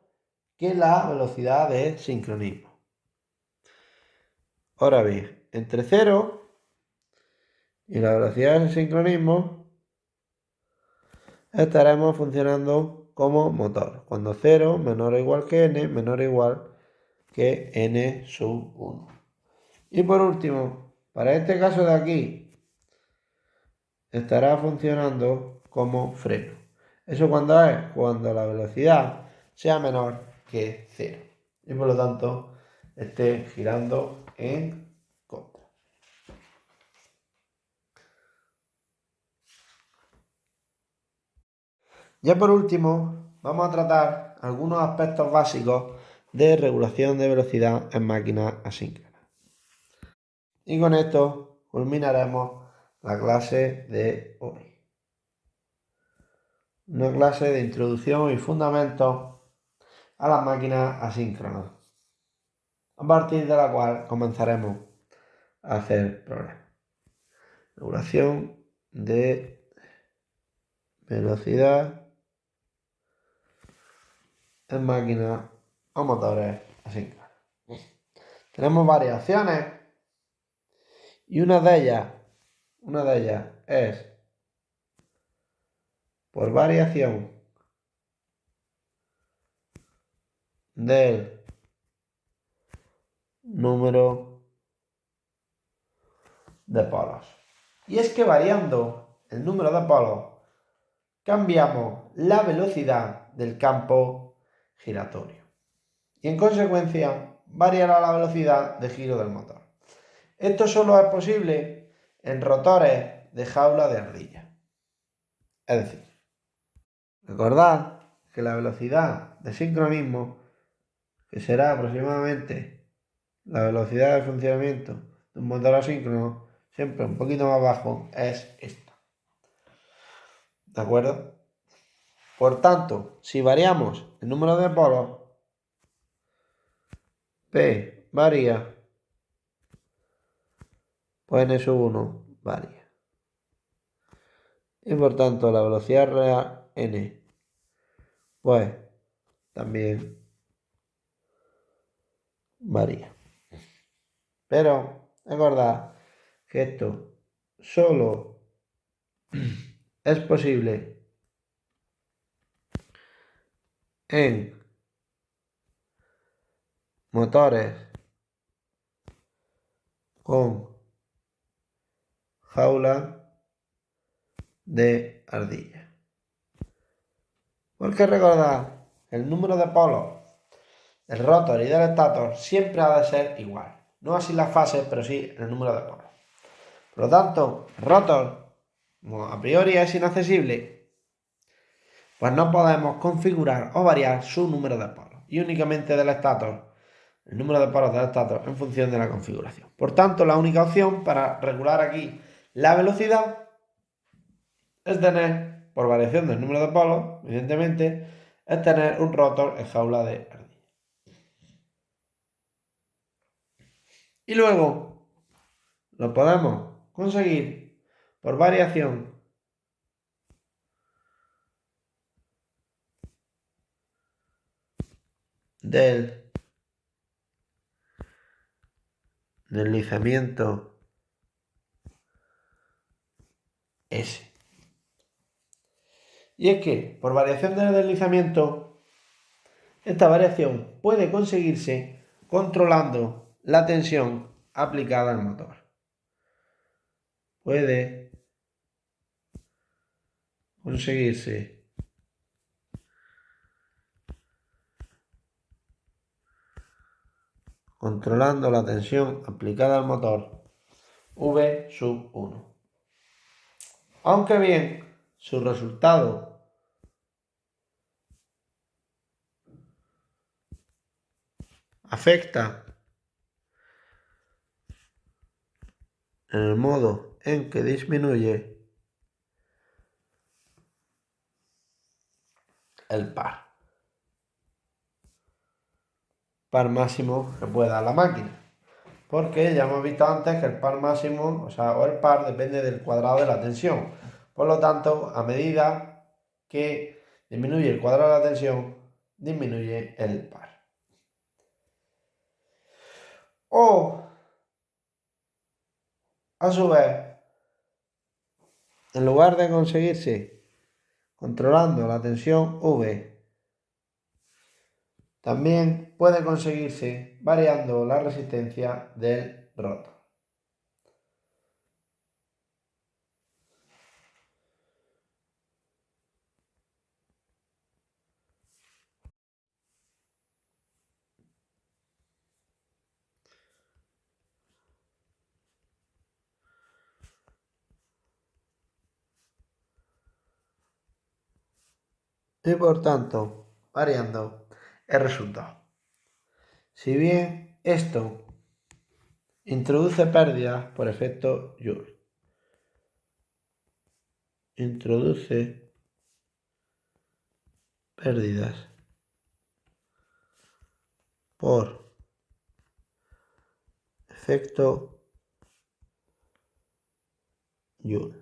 que la velocidad de sincronismo. Ahora bien, entre 0 y la velocidad de sincronismo estaremos funcionando como motor. Cuando 0 menor o igual que n, menor o igual que n sub 1. Y por último, para este caso de aquí, estará funcionando como freno. ¿Eso cuando es? Cuando la velocidad sea menor que 0. Y por lo tanto, esté girando en contra. Ya por último, vamos a tratar algunos aspectos básicos de regulación de velocidad en máquinas asíncronas. Y con esto culminaremos la clase de hoy. Una clase de introducción y fundamentos a las máquinas asíncronas, a partir de la cual comenzaremos a hacer problemas. Regulación de velocidad en máquinas o motores asíncronos. Tenemos varias opciones y una de ellas es por variación del número de polos. Y es que variando el número de polos cambiamos la velocidad del campo giratorio. Y en consecuencia variará la velocidad de giro del motor. Esto solo es posible en rotores de jaula de ardilla. Es decir, recordad que la velocidad de sincronismo, que será aproximadamente la velocidad de funcionamiento de un motor asíncrono, siempre un poquito más bajo, es esta. ¿De acuerdo? Por tanto, si variamos el número de polos, P varía, pues N-1 varía. Y por tanto, la velocidad real N, pues también varía. Pero recordad que esto solo es posible en motores con jaula de ardilla. Porque recordad, el número de polos del rotor y del estator siempre ha de ser igual. No así las fases, pero sí el número de polos. Por lo tanto, el rotor, como a priori es inaccesible, pues no podemos configurar o variar su número de polos. Y únicamente del estator, el número de polos del estator en función de la configuración. Por tanto, la única opción para regular aquí la velocidad es tener, por variación del número de polos, evidentemente, es tener un rotor en jaula de ardilla. Y luego lo podemos conseguir por variación del deslizamiento S. Y es que, por variación del deslizamiento, esta variación puede conseguirse controlando la tensión aplicada al motor. Puede conseguirse controlando la tensión aplicada al motor V sub 1. Aunque bien, su resultado afecta en el modo en que disminuye el par máximo que pueda dar la máquina. Porque ya hemos visto antes que el par máximo, o el par depende del cuadrado de la tensión. Por lo tanto, a medida que disminuye el cuadrado de la tensión, disminuye el par. O, a su vez, en lugar de conseguirse controlando la tensión V, también puede conseguirse variando la resistencia del rotor. Y por tanto, variando el resultado. Si bien esto introduce pérdidas por efecto Joule. Introduce pérdidas por efecto Joule.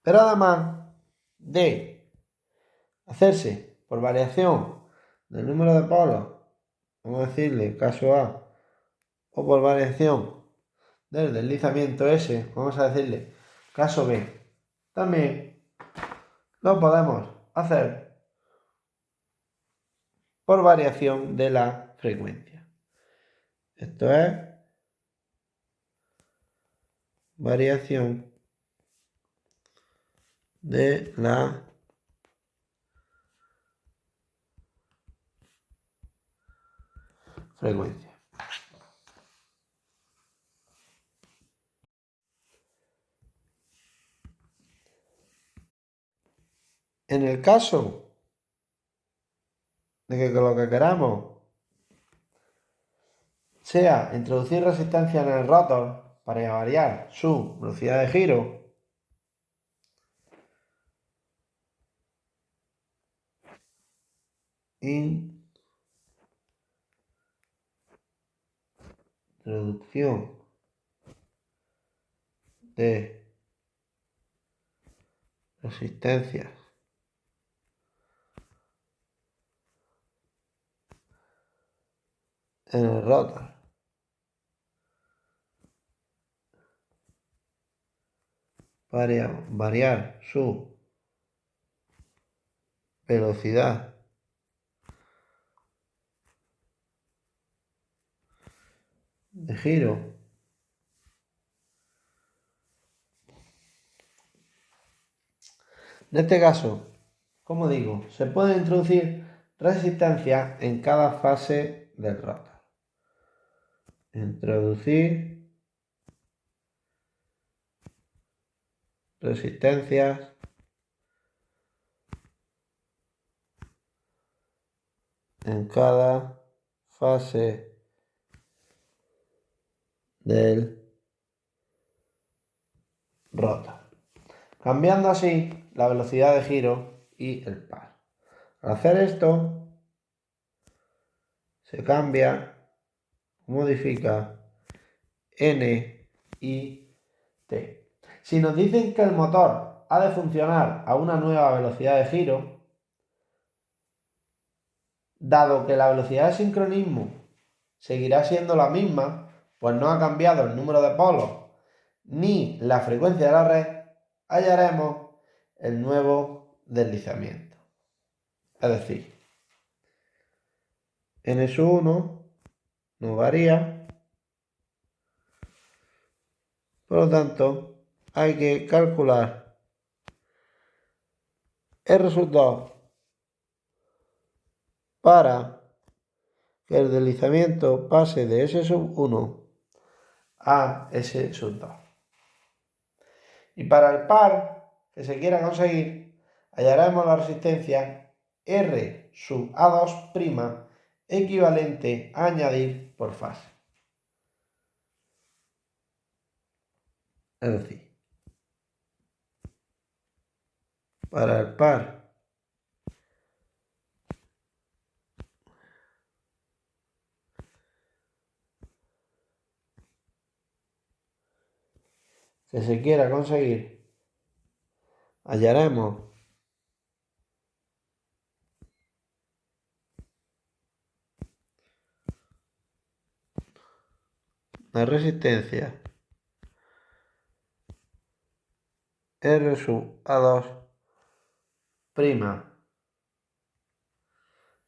Pero además de hacerse por variación del número de polos, vamos a decirle caso A, o por variación del deslizamiento S, vamos a decirle caso B, también lo podemos hacer por variación de la frecuencia. Esto es variación de la frecuencia. En el caso de que lo que queramos sea introducir resistencia en el rotor para variar su velocidad de giro, introducción de resistencias en el rotor para variar su velocidad de giro. En este caso, como digo, se puede introducir resistencia en cada fase del rotor. Introducir resistencias en cada fase del rotor, cambiando así la velocidad de giro y el par. Al hacer esto, se cambia, modifica N y T. Si nos dicen que el motor ha de funcionar a una nueva velocidad de giro, dado que la velocidad de sincronismo seguirá siendo la misma, pues no ha cambiado el número de polos ni la frecuencia de la red, hallaremos el nuevo deslizamiento. Es decir, N1 no varía, por lo tanto hay que calcular R2 para que el deslizamiento pase de S1 a S2. Y para el par que se quiera conseguir, hallaremos la resistencia R sub A2' equivalente a añadir por fase. Es decir, para el par que se quiera conseguir, hallaremos la resistencia R sub A2'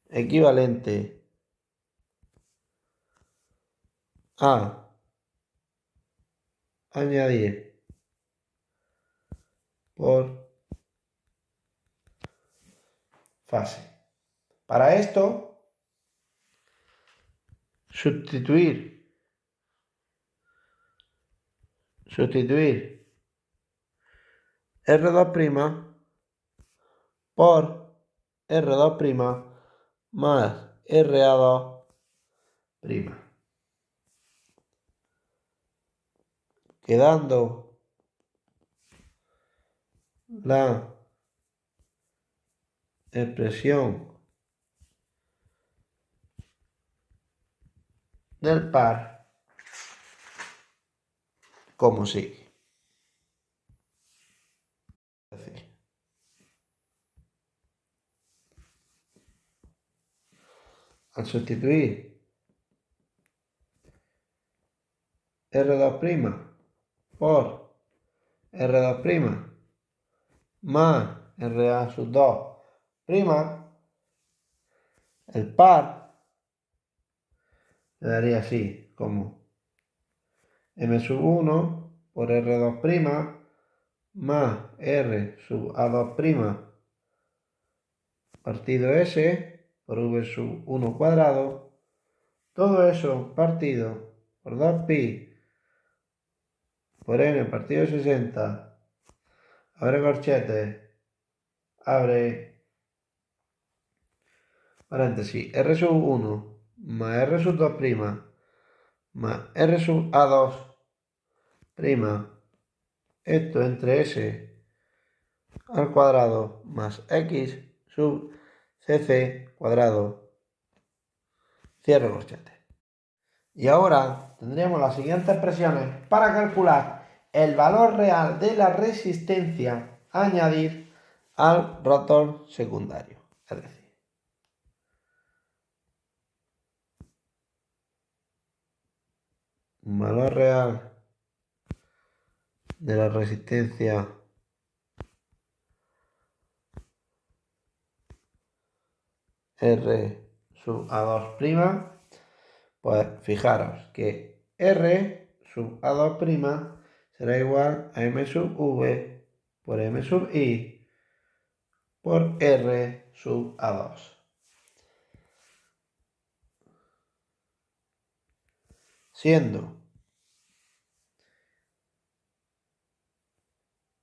equivalente a añadir por fase. Para esto, sustituir R2' por R2' más RA2', quedando la expresión del par como sigue. Es decir, al sustituir R2' por R2' más RA2', el par quedaría así como M1 por R2' más R sub A2' partido S por V1 cuadrado, todo eso partido por 2pi por n partido 60, abre corchetes, abre paréntesis, R sub 1 más R sub 2' más R sub A2', esto entre S al cuadrado más X sub CC cuadrado, cierro corchetes. Y ahora tendríamos las siguientes expresiones para calcular el valor real de la resistencia a añadir al rotor secundario. Es decir, valor real de la resistencia R sub A2', pues fijaros que R sub A2' será igual a M sub V por M sub I por R sub A2. Siendo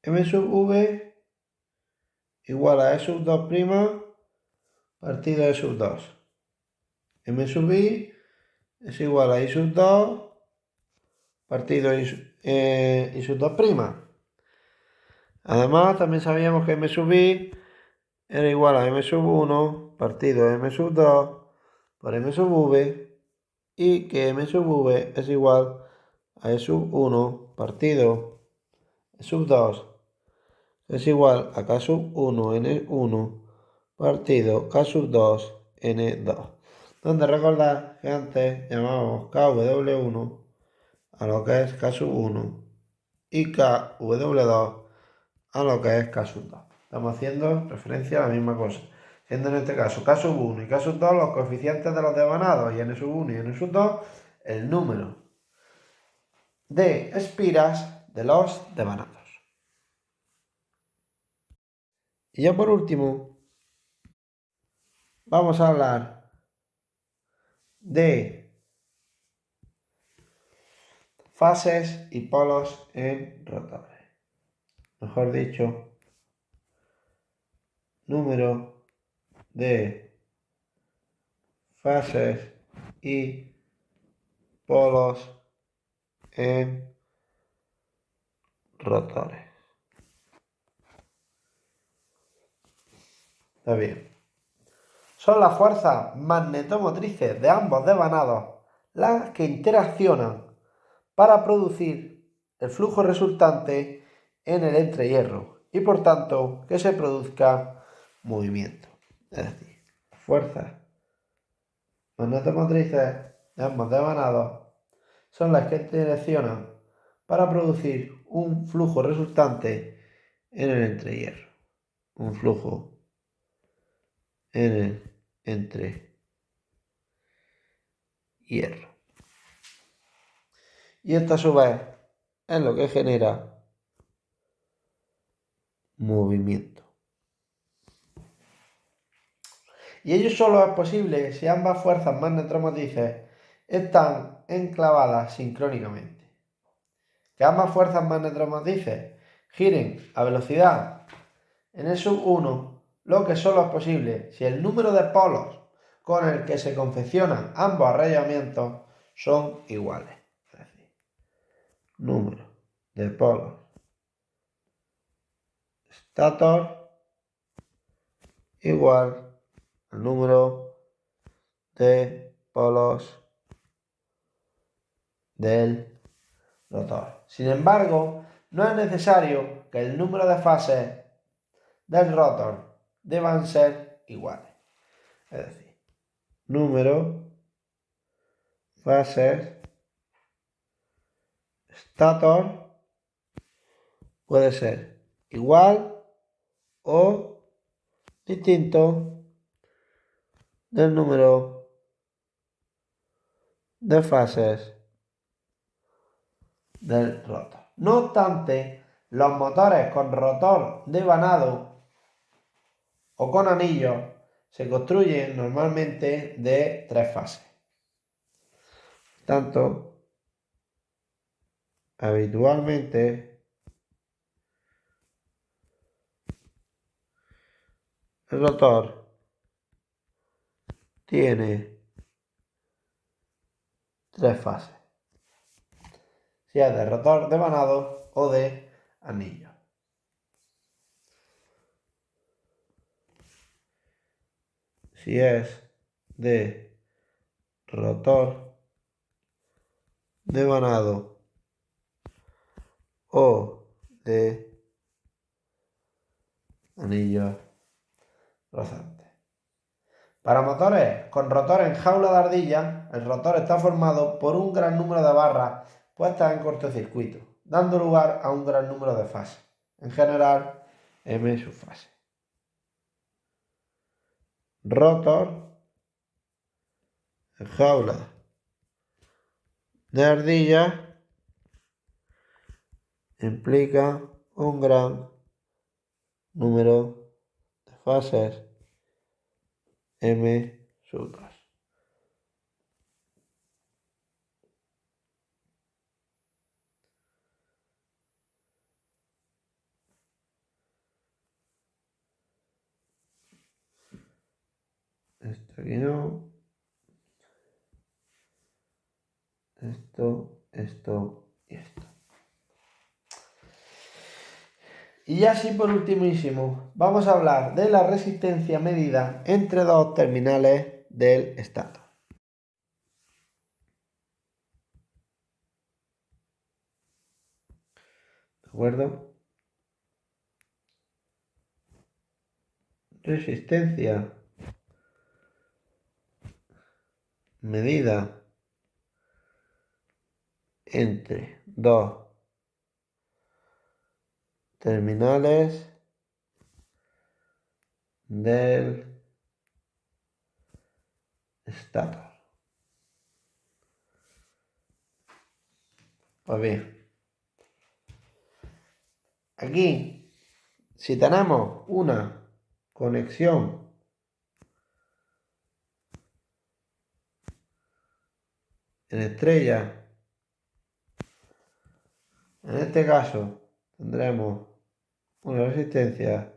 M sub V igual a E sub 2' partido E sub 2. M sub I es igual a I sub 2 partido I sub 2'. Además, también sabíamos que M sub I era igual a M sub 1 partido M sub 2 por M sub V y que M sub V es igual a E sub 1 partido E sub 2 es igual a K sub 1 N1 partido K sub 2 N2. Donde recordad que antes llamábamos KW1 a lo que es K sub 1 y KW2 a lo que es K sub 2. Estamos haciendo referencia a la misma cosa. Siendo en este caso K sub 1 y K sub 2 los coeficientes de los devanados y N sub 1 y N sub 2 el número de espiras de los devanados. Y ya por último, vamos a hablar de fases y polos en rotores. Mejor dicho, número de fases y polos en rotores. Está bien. Son las fuerzas magnetomotrices de ambos devanados las que interaccionan para producir el flujo resultante en el entrehierro y por tanto que se produzca movimiento. Es decir, fuerzas magnetomotrices de ambos devanados son las que interaccionan para producir un flujo resultante en el entrehierro. Un flujo en el entrehierro. Y esto a su vez es lo que genera movimiento. Y ello solo es posible si ambas fuerzas magnetomotrices están enclavadas sincrónicamente. Que ambas fuerzas magnetomotrices giren a velocidad en el sub 1, lo que solo es posible si el número de polos con el que se confeccionan ambos arrellamientos son iguales. Es decir, número de polos estator igual al número de polos del rotor. Sin embargo, no es necesario que el número de fases del rotor deban ser iguales. Es decir, número fases estator puede ser igual o distinto del número de fases del rotor. No obstante, los motores con rotor devanado o con anillos se construyen normalmente de 3 fases. Tanto, habitualmente el rotor tiene 3 fases, sea de rotor devanado o de anillo. Si es de rotor devanado o de anillos rozantes. Para motores con rotor en jaula de ardilla, el rotor está formado por un gran número de barras puestas en cortocircuito, dando lugar a un gran número de fases, en general M subfase. Rotor en jaula de ardillas implica un gran número de fases m sub 2. Esto aquí no. Esto y esto. Y así por ultimísimo, vamos a hablar de la resistencia medida entre dos terminales del estator. ¿De acuerdo? Resistencia medida entre dos terminales del estator. Pues bien, aquí, si tenemos una conexión en estrella, en este caso tendremos una resistencia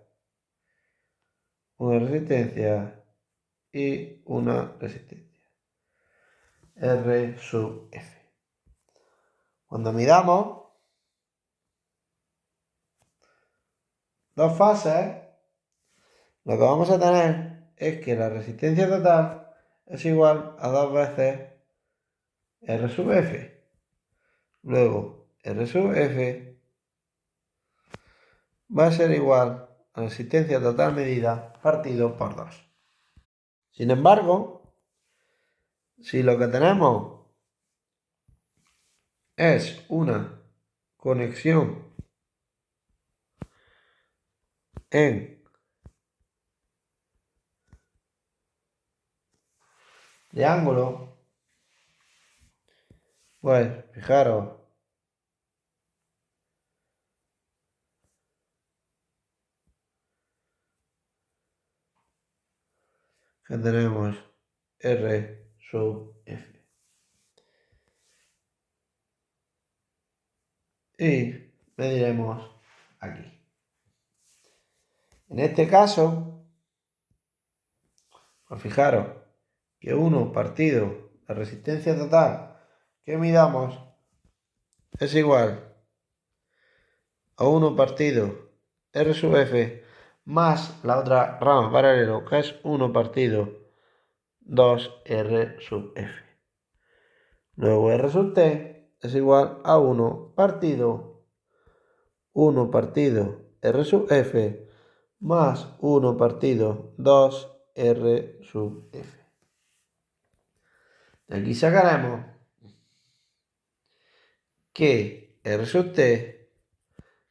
y una resistencia. R sub F. Cuando midamos dos fases, lo que vamos a tener es que la resistencia total es igual a 2 veces R sub F. Luego, R sub F va a ser igual a la resistencia total medida partido por 2. Sin embargo, si lo que tenemos es una conexión en triángulo, pues fijaros que tenemos R sub F. Y mediremos aquí. En este caso, pues fijaros que 1 partido la resistencia total que midamos es igual a 1 partido R sub F más la otra rama paralelo que es 1 partido 2R sub F. Luego R sub T es igual a 1 partido R sub F más 1 partido 2R sub F. De aquí sacaremos que R sub T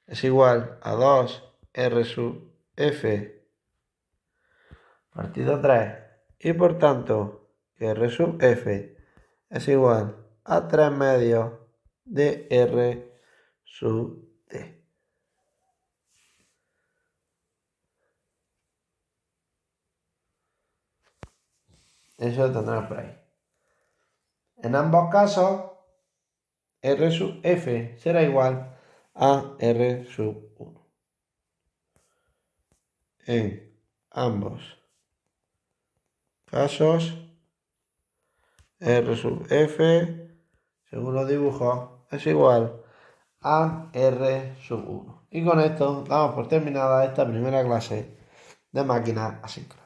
es igual a 2R sub F partido 3 y por tanto que R sub F es igual a 3 medios de R sub T. Eso lo tendrás por ahí. En ambos casos, R sub F será igual a R sub 1. En ambos casos, R sub F, según los dibujos, es igual a R sub 1. Y con esto damos por terminada esta primera clase de máquina asíncrona.